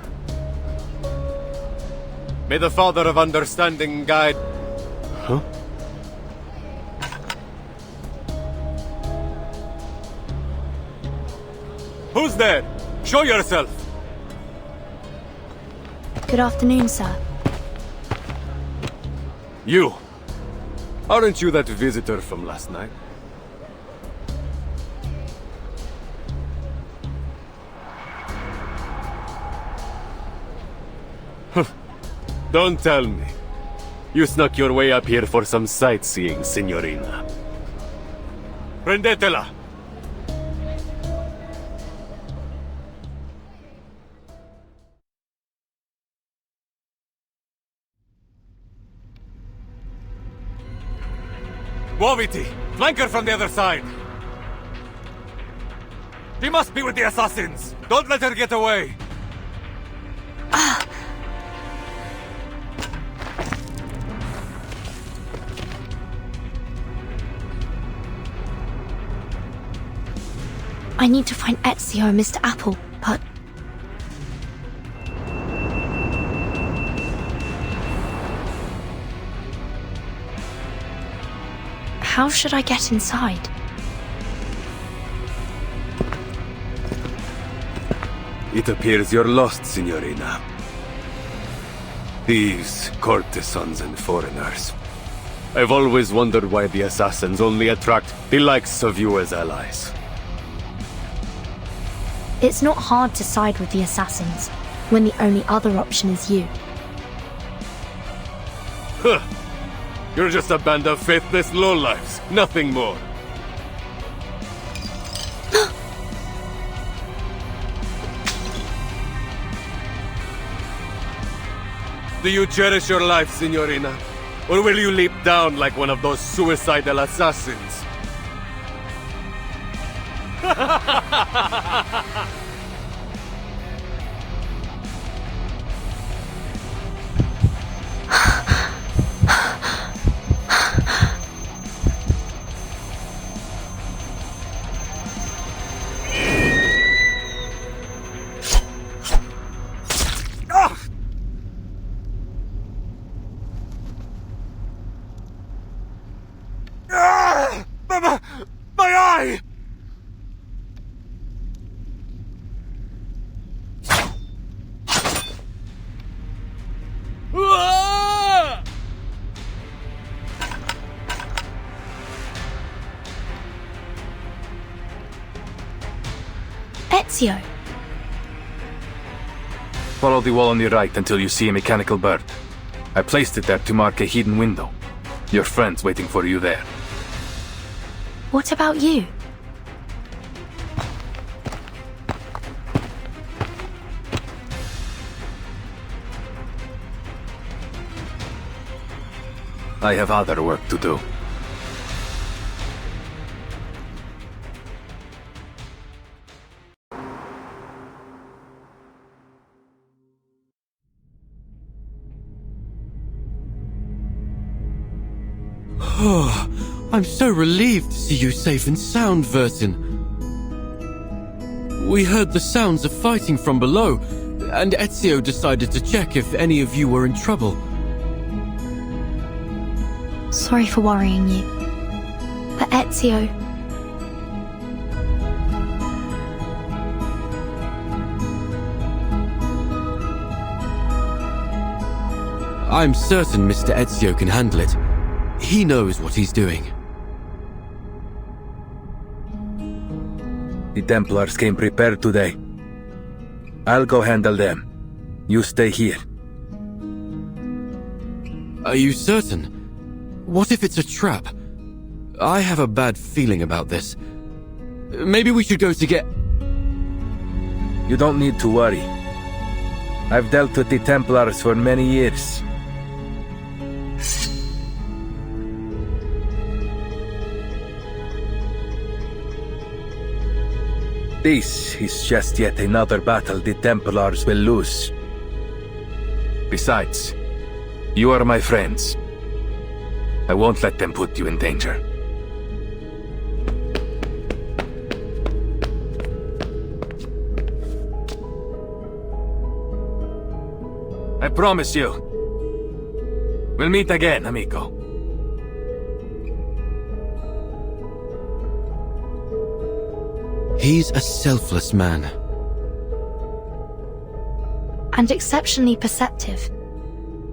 G: May the Father of Understanding guide... Huh? Who's there? Show yourself!
A: Good afternoon, sir.
G: You! Aren't you that visitor from last night? Don't tell me. You snuck your way up here for some sightseeing, signorina. Prendetela! Muoviti! Flank her from the other side! She must be with the assassins! Don't let her get away!
A: I need to find Ezio and Mr. Apple, but... How should I get inside?
G: It appears you're lost, signorina. Thieves, courtesans, and foreigners. I've always wondered why the assassins only attract the likes of you as allies.
A: It's not hard to side with the assassins, when the only other option is you.
G: Huh! You're just a band of faithless lowlifes, nothing more. Do you cherish your life, signorina? Or will you leap down like one of those suicidal assassins? My eye!
A: Ezio!
I: Follow the wall on the right until you see a mechanical bird. I placed it there to mark a hidden window. Your friend's waiting for you there.
A: What about you?
I: I have other work to do.
B: I'm so relieved to see you safe and sound, Vertin. We heard the sounds of fighting from below, and Ezio decided to check if any of you were in trouble.
A: Sorry for worrying you. But Ezio...
B: I'm certain Mr. Ezio can handle it. He knows what he's doing.
I: The Templars came prepared today. I'll go handle them. You stay here.
B: Are you certain? What if it's a trap? I have a bad feeling about this. Maybe we should go to get...
I: You don't need to worry. I've dealt with the Templars for many years. This is just yet another battle the Templars will lose. Besides, you are my friends. I won't let them put you in danger. I promise you. We'll meet again, amigo.
B: He's a selfless man.
A: And exceptionally perceptive.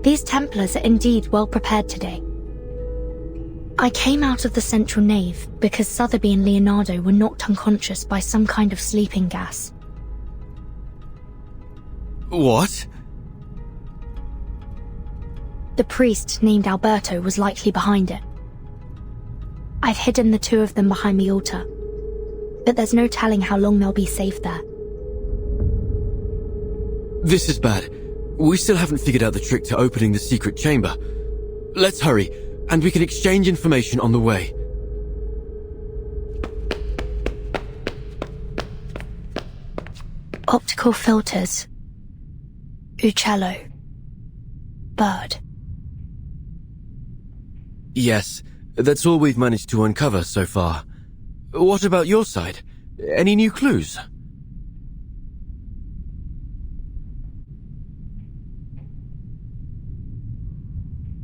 A: These Templars are indeed well prepared today. I came out of the central nave because Sotheby and Leonardo were knocked unconscious by some kind of sleeping gas.
B: What?
A: The priest named Alberto was likely behind it. I've hidden the two of them behind the altar, but there's no telling how long they'll be safe there.
B: This is bad. We still haven't figured out the trick to opening the secret chamber. Let's hurry, and we can exchange information on the way.
A: Optical filters. Uccello. Bird.
B: Yes, that's all we've managed to uncover so far. What about your side? Any new clues?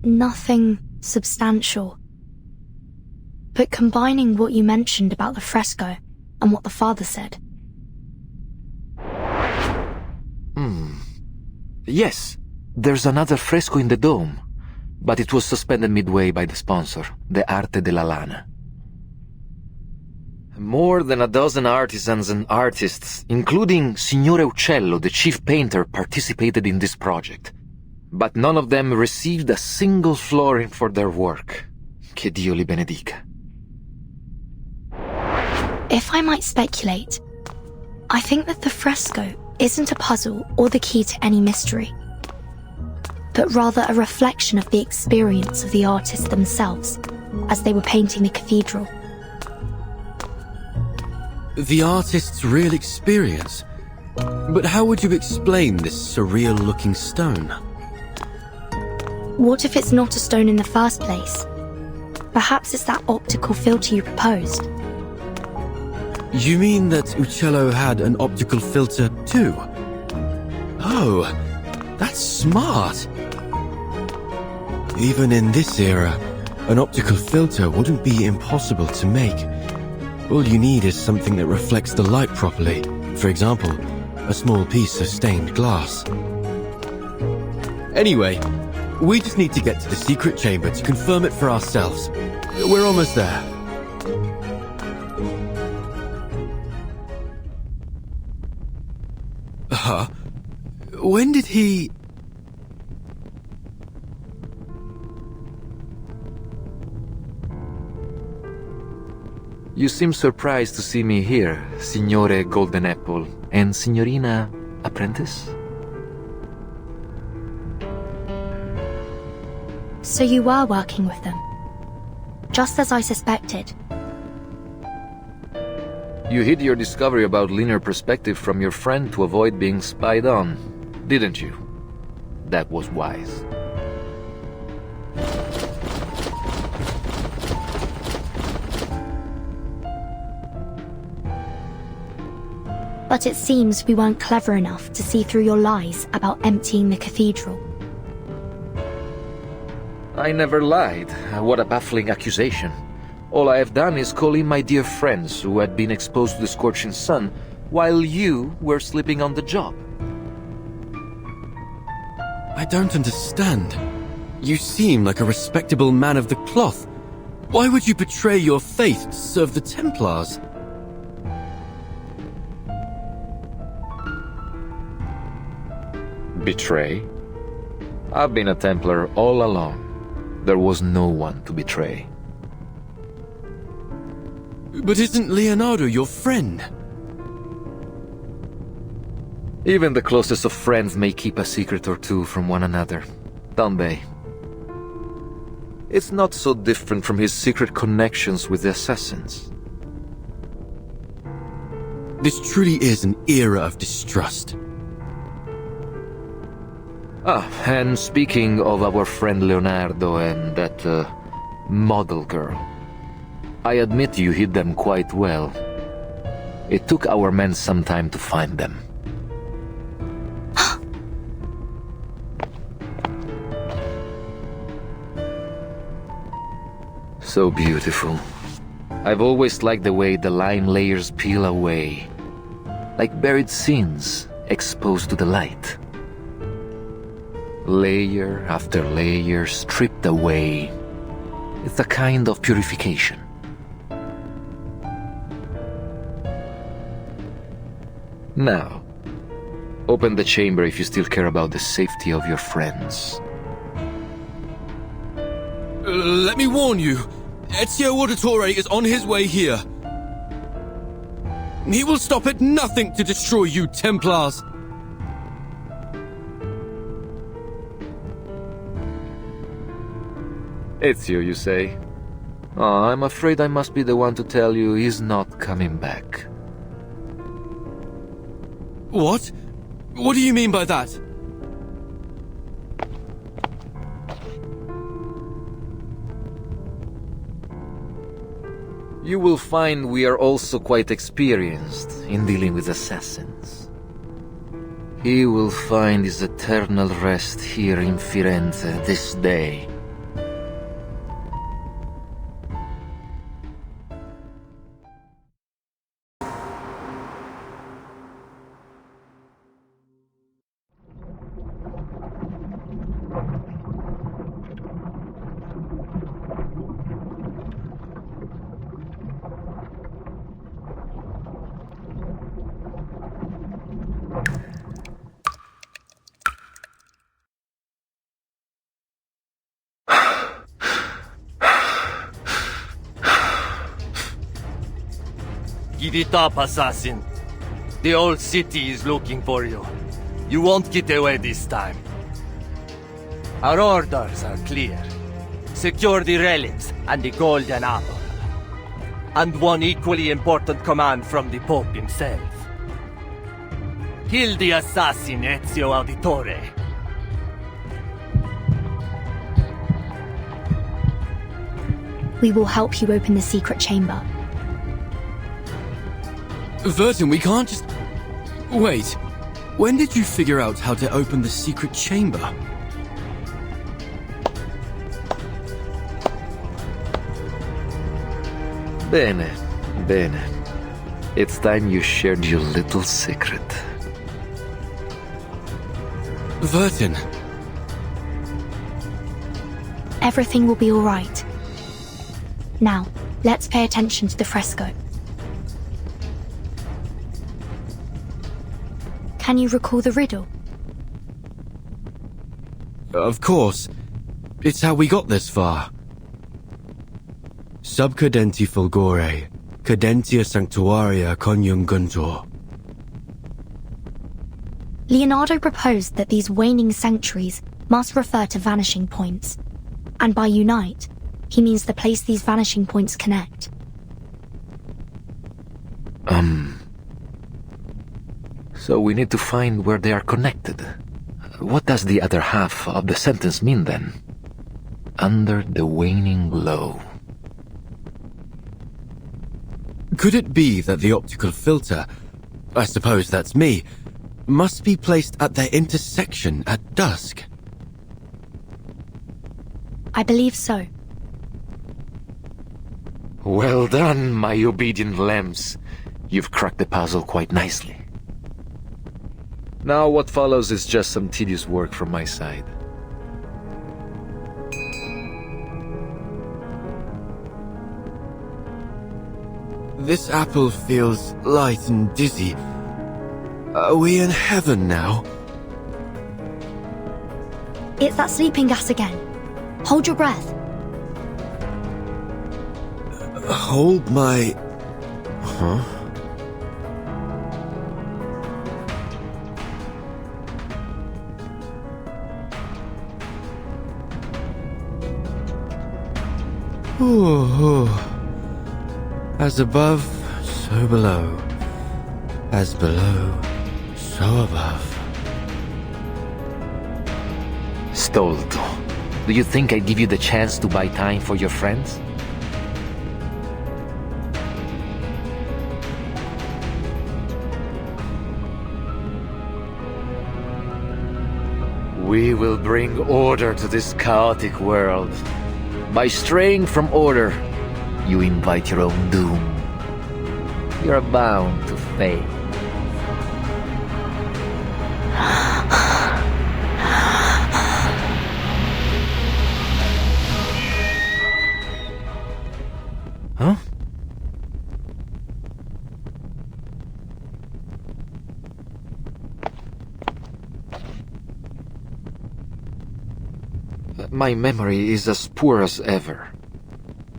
A: Nothing substantial. But combining what you mentioned about the fresco and what the father said.
L: Yes, there's another fresco in the dome, but it was suspended midway by the sponsor, the Arte della Lana. More than a dozen artisans and artists, including Signore Uccello, the chief painter, participated in this project. But none of them received a single florin for their work. Che Dio li benedica.
A: If I might speculate, I think that the fresco isn't a puzzle or the key to any mystery, but rather a reflection of the experience of the artists themselves as they were painting the cathedral.
B: The artist's real experience? But how would you explain this surreal-looking stone?
A: What if it's not a stone in the first place? Perhaps it's that optical filter you proposed.
B: You mean that Uccello had an optical filter too? Oh, that's smart. Even in this era, an optical filter wouldn't be impossible to make. All you need is something that reflects the light properly. For example, a small piece of stained glass. Anyway, we just need to get to the secret chamber to confirm it for ourselves. We're almost there. Huh? When did he...
L: You seem surprised to see me here, Signore Golden Apple and Signorina Apprentice?
A: So you were working with them, just as I suspected.
L: You hid your discovery about linear perspective from your friend to avoid being spied on, didn't you? That was wise.
A: But it seems we weren't clever enough to see through your lies about emptying the cathedral.
L: I never lied. What a baffling accusation. All I have done is call in my dear friends who had been exposed to the scorching sun while you were sleeping on the job.
B: I don't understand. You seem like a respectable man of the cloth. Why would you betray your faith to serve the Templars?
L: Betray? I've been a Templar all along. There was no one to betray.
B: But isn't Leonardo your friend?
L: Even the closest of friends may keep a secret or two from one another, don't they? It's not so different from his secret connections with the assassins.
B: This truly is an era of distrust.
L: And speaking of our friend Leonardo and that model girl, I admit you hid them quite well. It took our men some time to find them. So beautiful. I've always liked the way the line layers peel away, like buried sins exposed to the light. Layer after layer stripped away. It's a kind of purification. Now, open the chamber if you still care about the safety of your friends.
B: Let me warn you, Ezio Auditore is on his way here. He will stop at nothing to destroy you Templars.
L: Ezio, you say? I'm afraid I must be the one to tell you he's not coming back.
B: What? What do you mean by that?
L: You will find we are also quite experienced in dealing with assassins. He will find his eternal rest here in Firenze this day.
J: Give it up, assassin. The whole city is looking for you. You won't get away this time. Our orders are clear. Secure the relics and the golden apple. And one equally important command from the Pope himself. Kill the assassin Ezio Auditore.
A: We will help you open the secret chamber.
B: Vertin, we can't just... Wait. When did you figure out how to open the secret chamber?
L: Bene, bene. It's time you shared your little secret.
B: Vertin.
A: Everything will be all right. Now, let's pay attention to the fresco. Can you recall the riddle?
B: Of course. It's how we got this far. Sub cadenti fulgore, cadentia sanctuaria coniunguntur.
A: Leonardo proposed that these waning sanctuaries must refer to vanishing points. And by unite, he means the place these vanishing points connect.
L: So we need to find where they are connected. What does the other half of the sentence mean then? Under the waning glow.
B: Could it be that the optical filter, I suppose that's me, must be placed at their intersection at dusk?
A: I believe so.
L: Well done, my obedient lambs. You've cracked the puzzle quite nicely. Now what follows is just some tedious work from my side.
B: This apple feels light and dizzy. Are we in heaven now?
A: It's that sleeping gas again. Hold your breath.
B: Hold my... Huh? Ooh. As above, so below. As below, so above.
L: Stolto, do you think I give you the chance to buy time for your friends? We will bring order to this chaotic world. By straying from order, you invite your own doom. You're bound to fail. Huh? My memory is as poor as ever.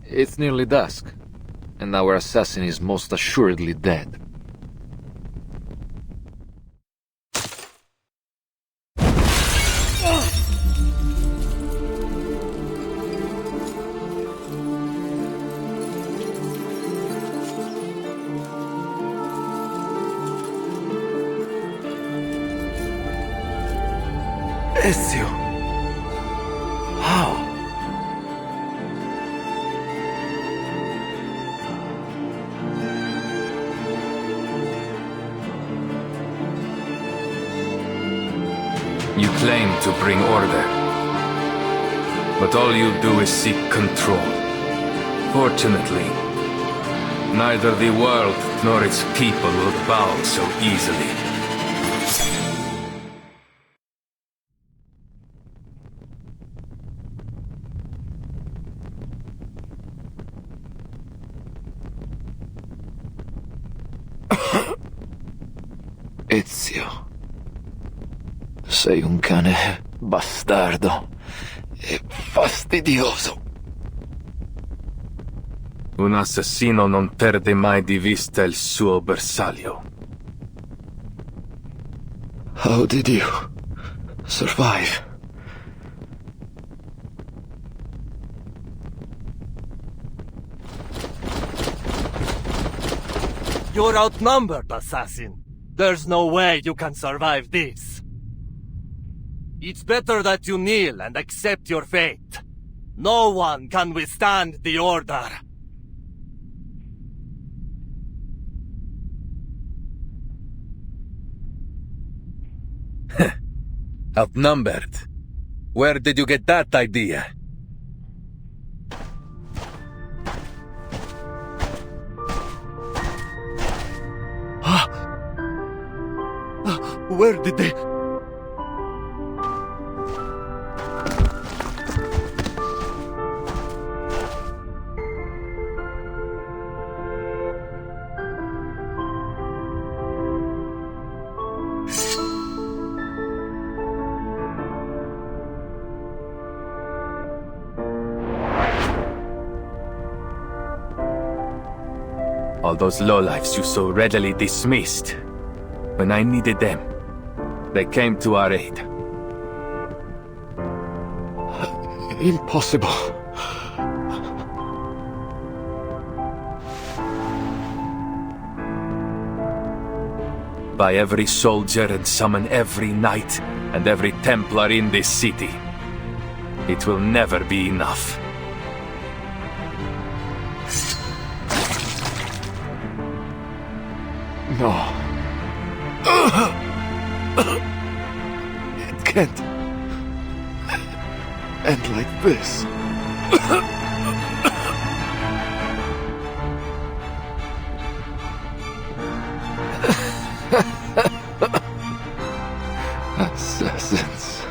L: It's nearly dusk, and our assassin is most assuredly dead.
B: Ezio! How?
I: You claim to bring order, but all you do is seek control. Fortunately, neither the world nor its people will bow so easily.
L: Ezio, sei un cane bastardo e fastidioso.
I: Un assassino non perde mai di vista il suo bersaglio.
L: How did you survive?
J: You're outnumbered, assassin. There's no way you can survive this. It's better that you kneel and accept your fate. No one can withstand the order.
I: Outnumbered? Where did you get that idea?
J: Where did they...
I: All those lowlifes you so readily dismissed. When I needed them, they came to our aid.
L: Impossible.
I: By every soldier and summon every knight and every Templar in this city. It will never be enough.
L: No. It can't end like this. Assassins.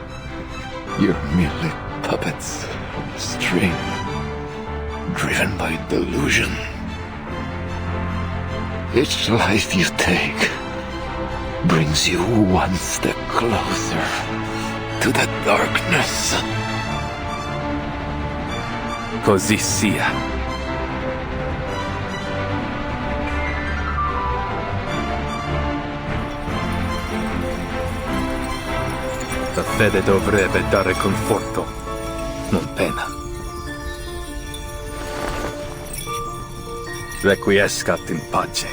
L: You're merely puppets on a string, driven by delusion. Each life you take brings you one step closer to the darkness.
I: Così sia. La fede dovrebbe dare conforto, non pena. Requiescat in pace.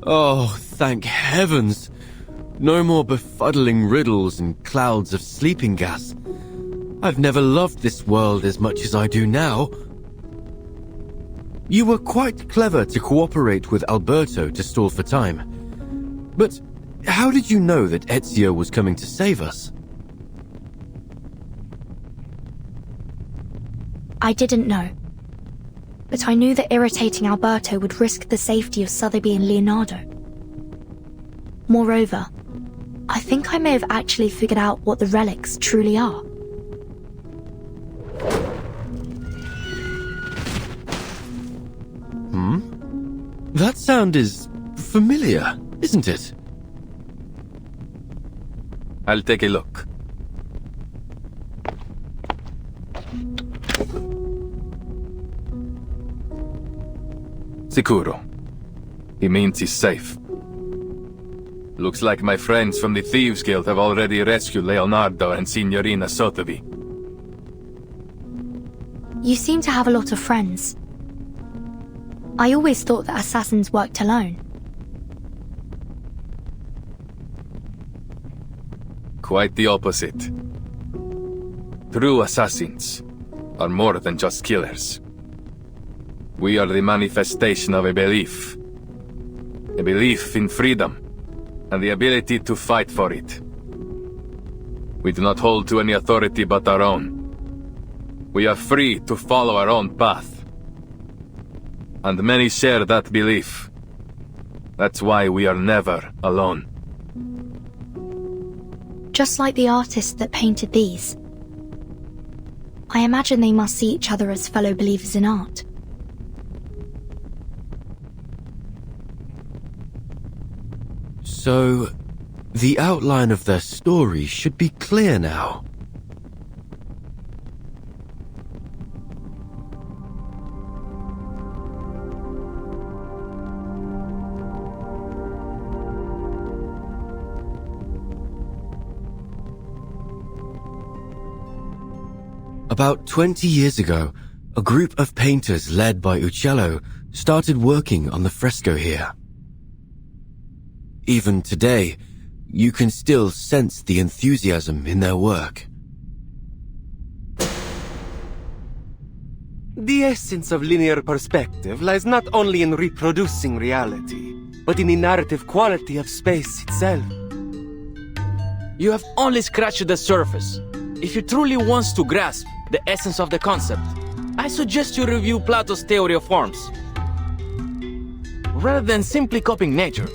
B: Oh, thank heavens! No more befuddling riddles and clouds of sleeping gas. I've never loved this world as much as I do now. You were quite clever to cooperate with Alberto to stall for time. But how did you know that Ezio was coming to save us?
A: I didn't know. But I knew that irritating Alberto would risk the safety of Sotheby and Leonardo. Moreover, I think I may have actually figured out what the relics truly are.
B: That sound is familiar, isn't it?
I: I'll take a look. Sicuro. He means he's safe. Looks like my friends from the Thieves Guild have already rescued Leonardo and Signorina Sotheby.
A: You seem to have a lot of friends. I always thought that assassins worked alone.
I: Quite the opposite. True assassins are more than just killers. We are the manifestation of a belief. A belief in freedom, and the ability to fight for it. We do not hold to any authority but our own. We are free to follow our own path. And many share that belief. That's why we are never alone.
A: Just like the artists that painted these. I imagine they must see each other as fellow believers in art.
B: So, the outline of their story should be clear now. About 20 years ago, a group of painters led by Uccello started working on the fresco here. Even today, you can still sense the enthusiasm in their work.
M: The essence of linear perspective lies not only in reproducing reality, but in the narrative quality of space itself.
N: You have only scratched the surface. If you truly want to grasp the essence of the concept, I suggest you review Plato's theory of forms. Rather than simply copying nature,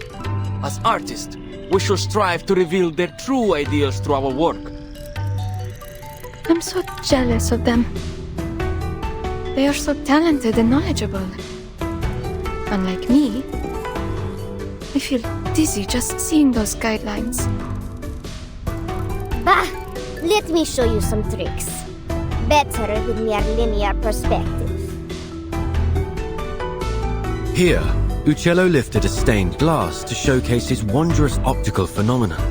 N: as artists, we should strive to reveal their true ideals through our work.
O: I'm so jealous of them. They are so talented and knowledgeable. Unlike me, I feel dizzy just seeing those guidelines.
K: Bah! Let me show you some tricks. Better than mere linear perspective.
B: Here, Uccello lifted a stained glass to showcase his wondrous optical phenomenon.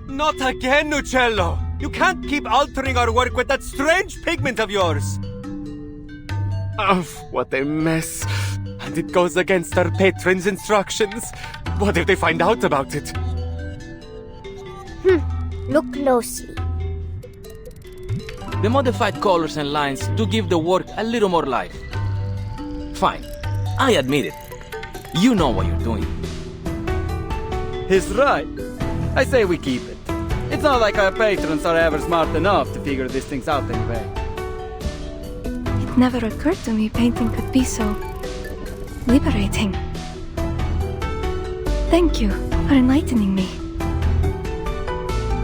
M: Not again, Uccello! You can't keep altering our work with that strange pigment of yours! Oh, what a mess. And it goes against our patron's instructions. What if they find out about it?
K: Look closely.
N: The modified colors and lines do give the work a little more life. Fine, I admit it. You know what you're doing.
P: He's right. I say we keep it. It's not like our patrons are ever smart enough to figure these things out anyway.
O: It never occurred to me painting could be so liberating. Thank you for enlightening me.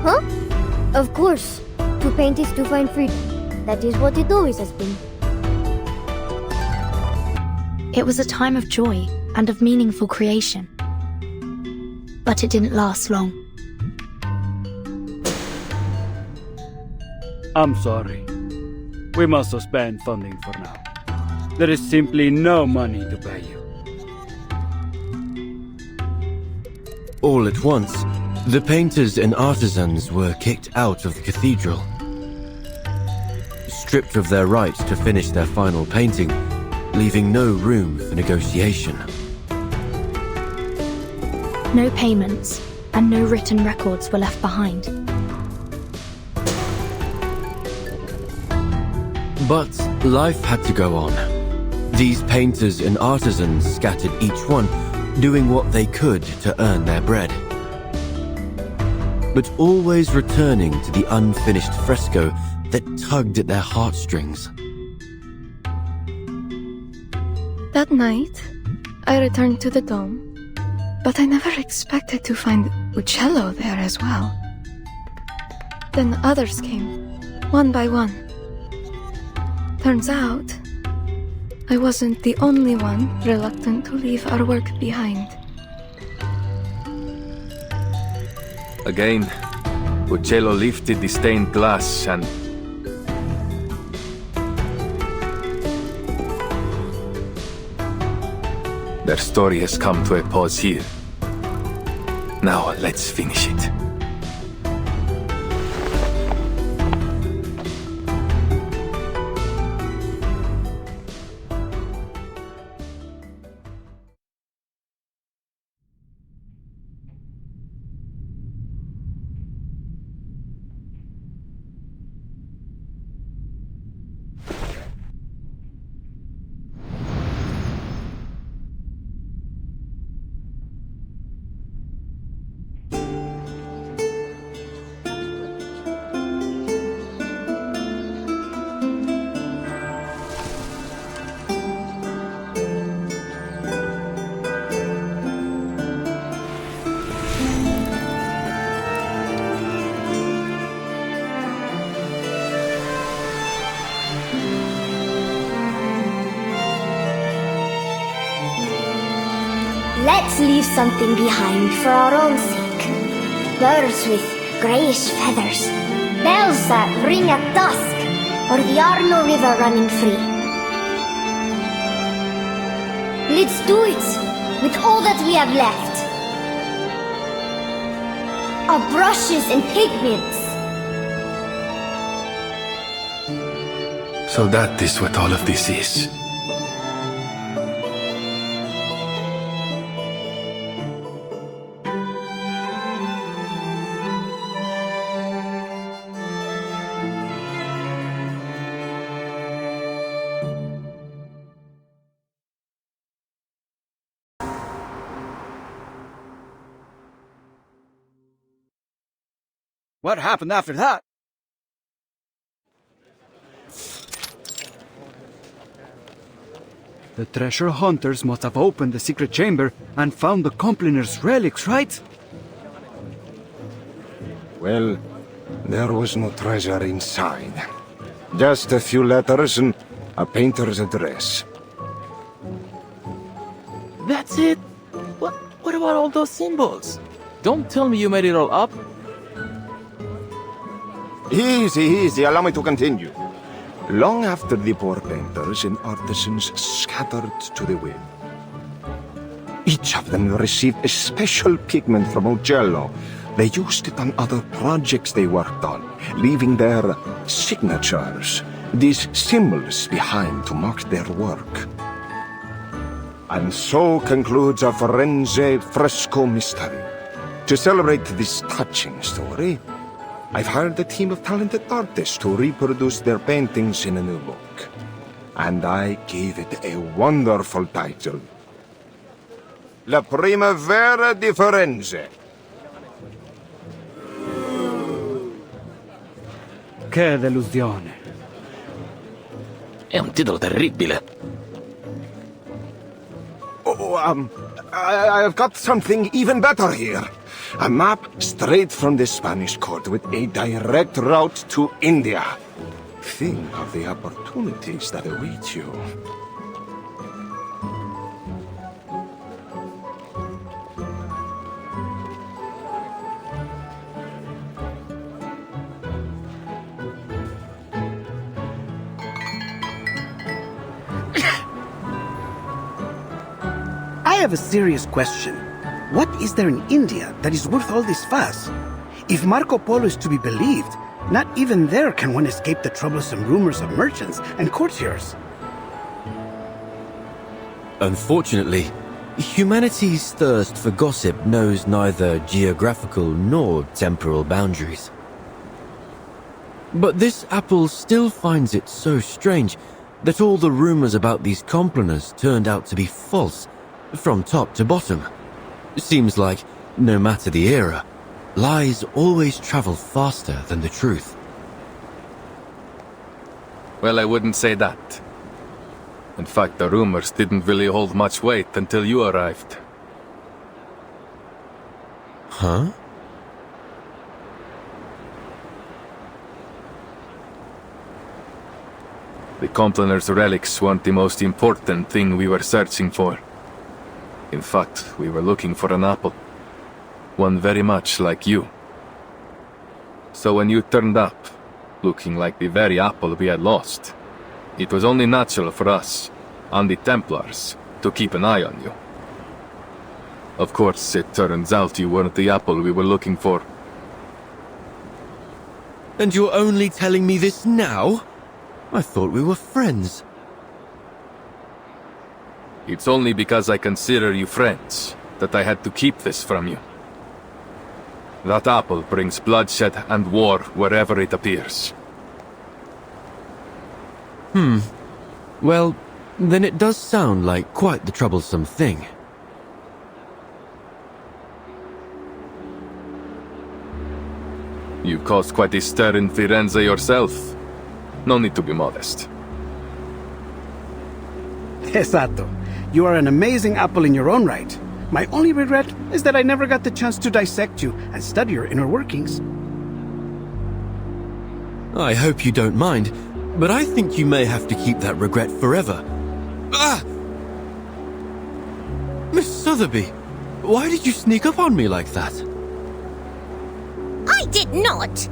K: Huh? Of course. To paint is to find freedom.
Q: That is what it always has been.
A: It was a time of joy and of meaningful creation. But it didn't last long.
P: I'm sorry. We must suspend funding for now. There is simply no money to pay you.
B: All at once, the painters and artisans were kicked out of the cathedral. Stripped of their right to finish their final painting, leaving no room for negotiation.
A: No payments and no written records were left behind.
B: But life had to go on. These painters and artisans scattered each one, doing what they could to earn their bread. But always returning to the unfinished fresco that tugged at their heartstrings.
O: That night, I returned to the dome, but I never expected to find Uccello there as well. Then others came, one by one. Turns out, I wasn't the only one reluctant to leave our work behind.
I: Again, Uccello lifted the stained glass and... Their story has come to a pause here. Now let's finish it.
Q: Let's leave something behind for our own sake. Birds with greyish feathers, bells that ring at dusk, or the Arno River running free. Let's do it with all that we have left. Our brushes and pigments.
I: So that is what all of this is.
P: What happened after that? The treasure hunters must have opened the secret chamber and found the Compliner's relics, right?
D: Well, there was no treasure inside. Just a few letters and a painter's address.
N: That's it? What about all those symbols? Don't tell me you made it all up.
D: Easy, easy, allow me to continue. Long after the poor painters and artisans scattered to the wind, each of them received a special pigment from Uccello. They used it on other projects they worked on, leaving their signatures, these symbols behind to mark their work. And so concludes our FIRENZE fresco mystery. To celebrate this touching story, I've hired a team of talented artists to reproduce their paintings in a new book. And I gave it a wonderful title. La Primavera di Firenze.
P: Che delusione.
L: È un titolo terribile.
D: I've got something even better here. A map straight from the Spanish court with a direct route to India. Think of the opportunities that await you.
E: I have a serious question. What is there in India that is worth all this fuss? If Marco Polo is to be believed, not even there can one escape the troublesome rumors of merchants and courtiers.
B: Unfortunately, humanity's thirst for gossip knows neither geographical nor temporal boundaries. But this apple still finds it so strange that all the rumors about these complainers turned out to be false, from top to bottom. Seems like, no matter the era, lies always travel faster than the truth.
I: Well, I wouldn't say that. In fact, the rumors didn't really hold much weight until you arrived.
B: Huh?
I: The complainers' relics weren't the most important thing we were searching for. In fact, we were looking for an apple. One very much like you. So when you turned up, looking like the very apple we had lost, it was only natural for us, and the Templars, to keep an eye on you. Of course, it turns out you weren't the apple we were looking for.
B: And you're only telling me this now? I thought we were friends.
I: It's only because I consider you friends that I had to keep this from you. That apple brings bloodshed and war wherever it appears.
B: Well, then it does sound like quite the troublesome thing.
I: You caused quite a stir in Firenze yourself. No need to be modest.
E: Esatto. You are an amazing apple in your own right. My only regret is that I never got the chance to dissect you and study your inner workings.
B: I hope you don't mind, but I think you may have to keep that regret forever. Ah! Miss Sotheby, why did you sneak up on me like that?
K: I did not.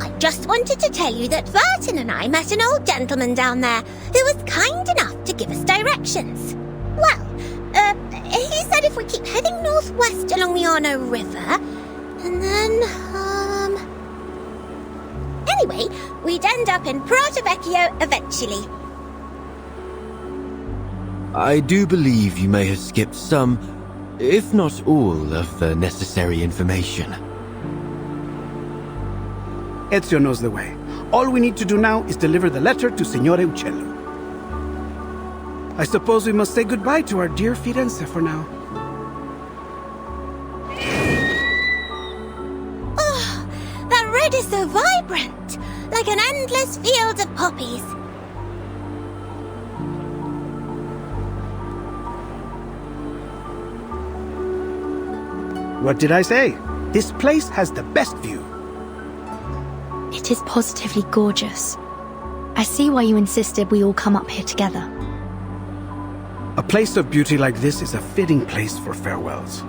K: I just wanted to tell you that Burton and I met an old gentleman down there who was kind enough to give us directions. Well, he said if we keep heading northwest along the Arno River, and then, anyway, we'd end up in Prato Vecchio eventually.
B: I do believe you may have skipped some, if not all, of the necessary information.
E: Ezio knows the way. All we need to do now is deliver the letter to Signore Uccello. I suppose we must say goodbye to our dear Firenze for now.
K: Oh, that red is so vibrant, like an endless field of poppies.
E: What did I say? This place has the best view.
A: It is positively gorgeous. I see why you insisted we all come up here together.
E: A place of beauty like this is a fitting place for farewells.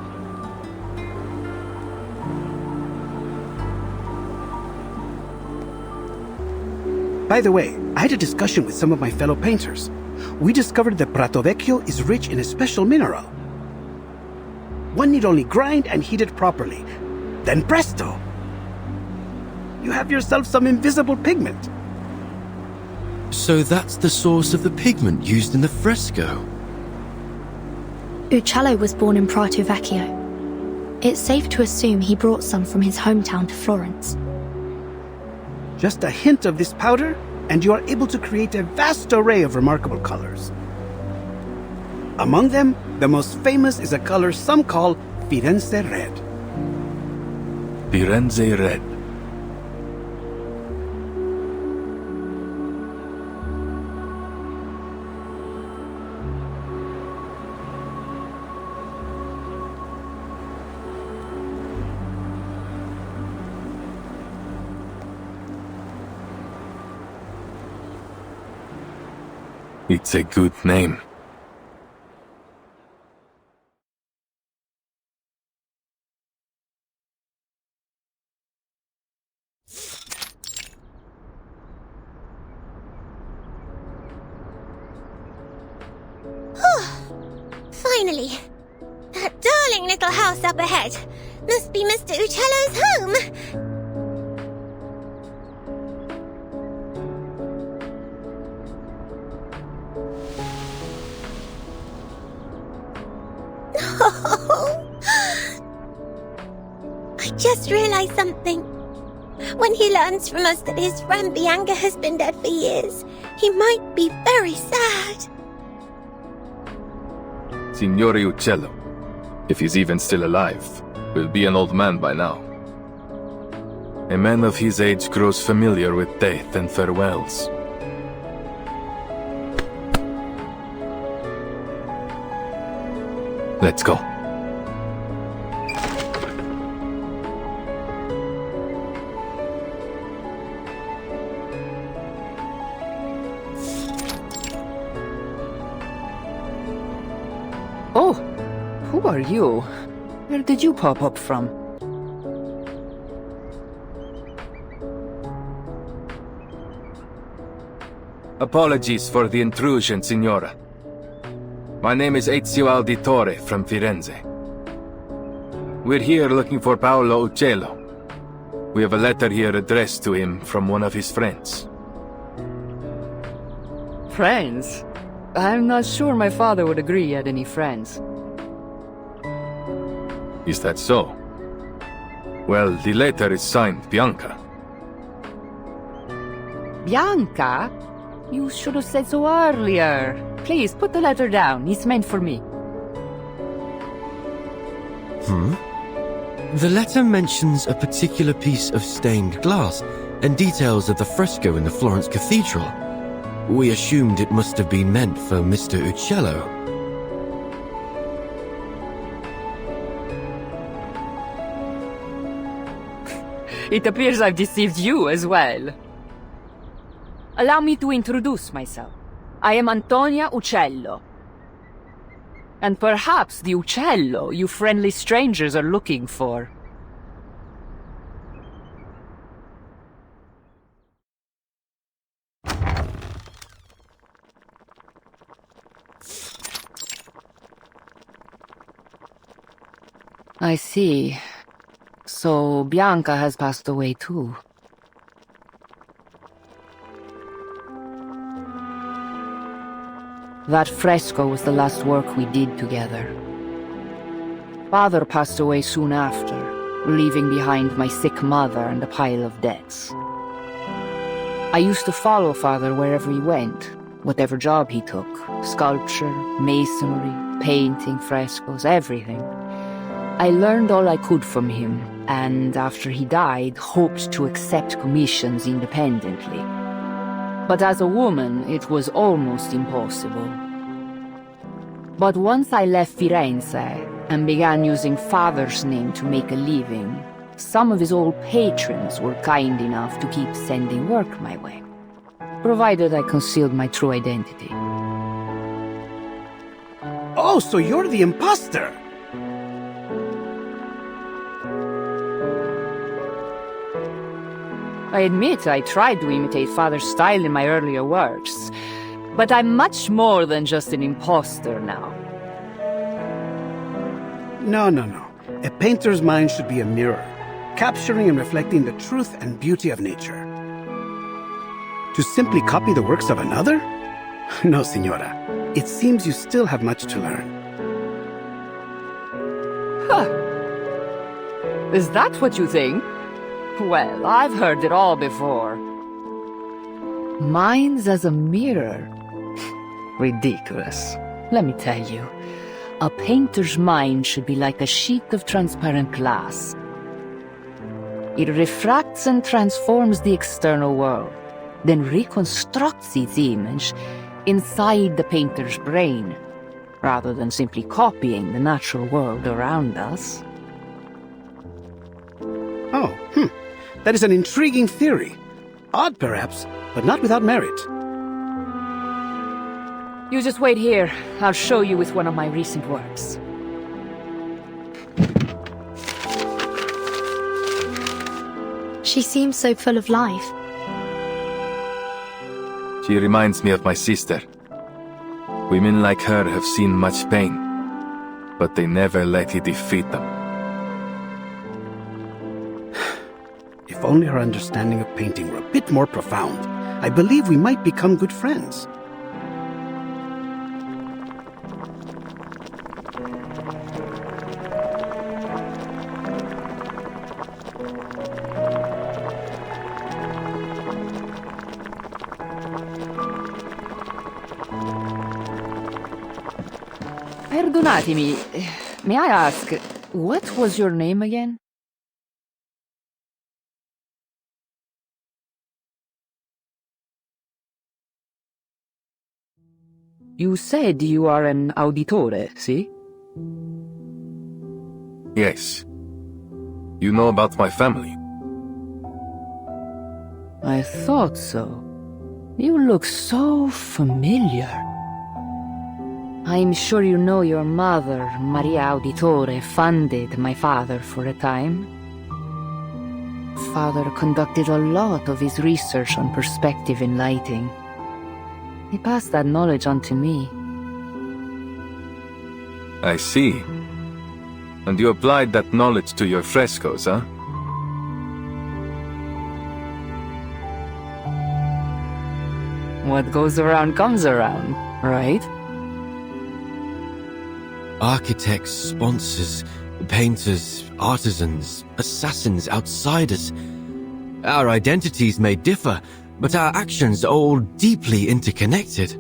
E: By the way, I had a discussion with some of my fellow painters. We discovered that Prato Vecchio is rich in a special mineral. One need only grind and heat it properly. Then presto! You have yourself some invisible pigment.
B: So that's the source of the pigment used in the fresco.
A: Uccello was born in Prato Vecchio. It's safe to assume he brought some from his hometown to Florence.
E: Just a hint of this powder, and you are able to create a vast array of remarkable colors. Among them, the most famous is a color some call Firenze Red.
I: Firenze Red. It's a good name.
K: Finally. That darling little house up ahead. Must be Mr. Uccello's home. I just realized something. When he learns from us that his friend Bianca has been dead for years, he might be very sad.
I: Signore Uccello, if he's even still alive, will be an old man by now. A man of his age grows familiar with death and farewells. Let's go.
R: Oh, who are you? Where did you pop up from?
I: Apologies for the intrusion, Signora. My name is Ezio Auditore from Firenze. We're here looking for Paolo Uccello. We have a letter here addressed to him from one of his friends.
R: Friends? I'm not sure my father would agree he had any friends.
I: Is that so? Well, the letter is signed Bianca.
R: Bianca? You should have said so earlier. Please, put the letter down. It's meant for me.
B: The letter mentions a particular piece of stained glass and details of the fresco in the Florence Cathedral. We assumed it must have been meant for Mr. Uccello.
R: It appears I've deceived you as well. Allow me to introduce myself. I am Antonia Uccello. And perhaps the Uccello you friendly strangers are looking for. I see. So Bianca has passed away too. That fresco was the last work we did together. Father passed away soon after, leaving behind my sick mother and a pile of debts. I used to follow Father wherever he went, whatever job he took. Sculpture, masonry, painting, frescoes, everything. I learned all I could from him, and after he died, hoped to accept commissions independently. But as a woman, it was almost impossible. But once I left Firenze and began using Father's name to make a living, some of his old patrons were kind enough to keep sending work my way, provided I concealed my true identity.
E: Oh, so you're the imposter!
R: I admit I tried to imitate Father's style in my earlier works, but I'm much more than just an imposter now.
E: No. A painter's mind should be a mirror, capturing and reflecting the truth and beauty of nature. To simply copy the works of another? No, Signora. It seems you still have much to learn.
R: Huh. Is that what you think? Well, I've heard it all before. Mine's as a mirror. Ridiculous. Let me tell you, a painter's mind should be like a sheet of transparent glass. It refracts and transforms the external world, then reconstructs its image inside the painter's brain, rather than simply copying the natural world around us.
E: Oh, That is an intriguing theory. Odd, perhaps, but not without merit.
R: You just wait here. I'll show you with one of my recent works.
A: She seems so full of life.
I: She reminds me of my sister. Women like her have seen much pain, but they never let it defeat them.
E: If only our understanding of painting were a bit more profound, I believe we might become good friends.
R: Perdonatemi, may I ask, what was your name again? You said you are an auditore, see?
I: Yes. You know about my family?
R: I thought so. You look so familiar. I'm sure you know your mother, Maria Auditore, funded my father for a time. Father conducted a lot of his research on perspective in lighting. He passed that knowledge on to me.
I: I see. And you applied that knowledge to your frescoes, huh?
R: What goes around comes around, right?
B: Architects, sponsors, painters, artisans, assassins, outsiders. Our identities may differ, but our actions are all deeply interconnected.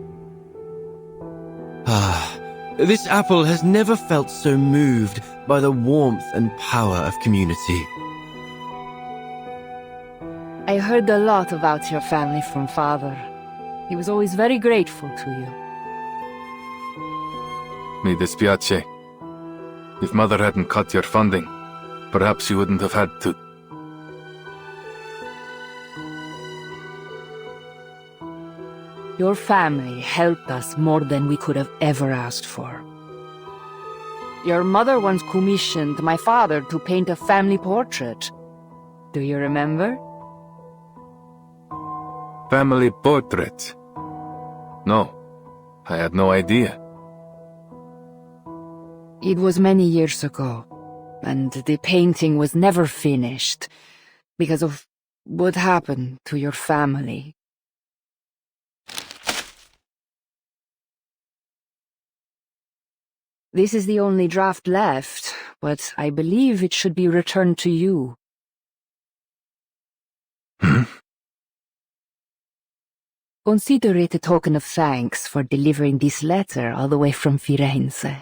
B: This apple has never felt so moved by the warmth and power of community.
R: I heard a lot about your family from Father. He was always very grateful to you.
I: Mi dispiace. If Mother hadn't cut your funding, perhaps you wouldn't have had to.
R: Your family helped us more than we could have ever asked for. Your mother once commissioned my father to paint a family portrait. Do you remember?
I: Family portrait? No, I had no idea.
R: It was many years ago, and the painting was never finished because of what happened to your family. This is the only draft left, but I believe it should be returned to you. Consider it a token of thanks for delivering this letter all the way from Firenze.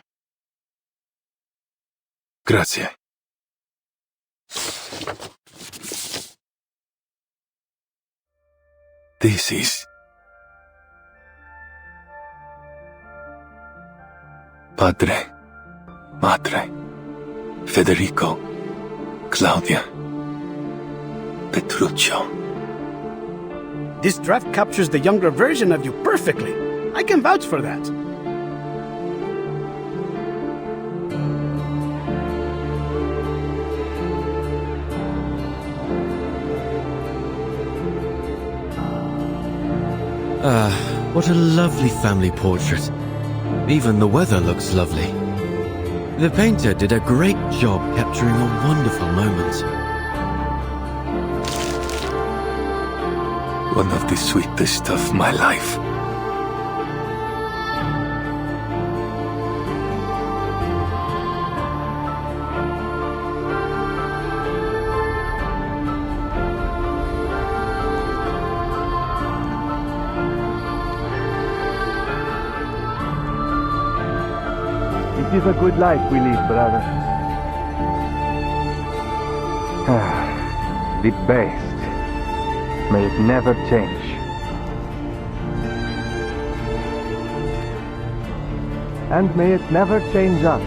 I: Grazie. This is... Padre, Madre, Federico, Claudia, Petruccio.
E: This draft captures the younger version of you perfectly. I can vouch for that.
B: What a lovely family portrait. Even the weather looks lovely. The painter did a great job capturing a wonderful moment.
I: One of the sweetest of my life.
S: It is a good life we live, brother. The best. May it never change. And may it never change us.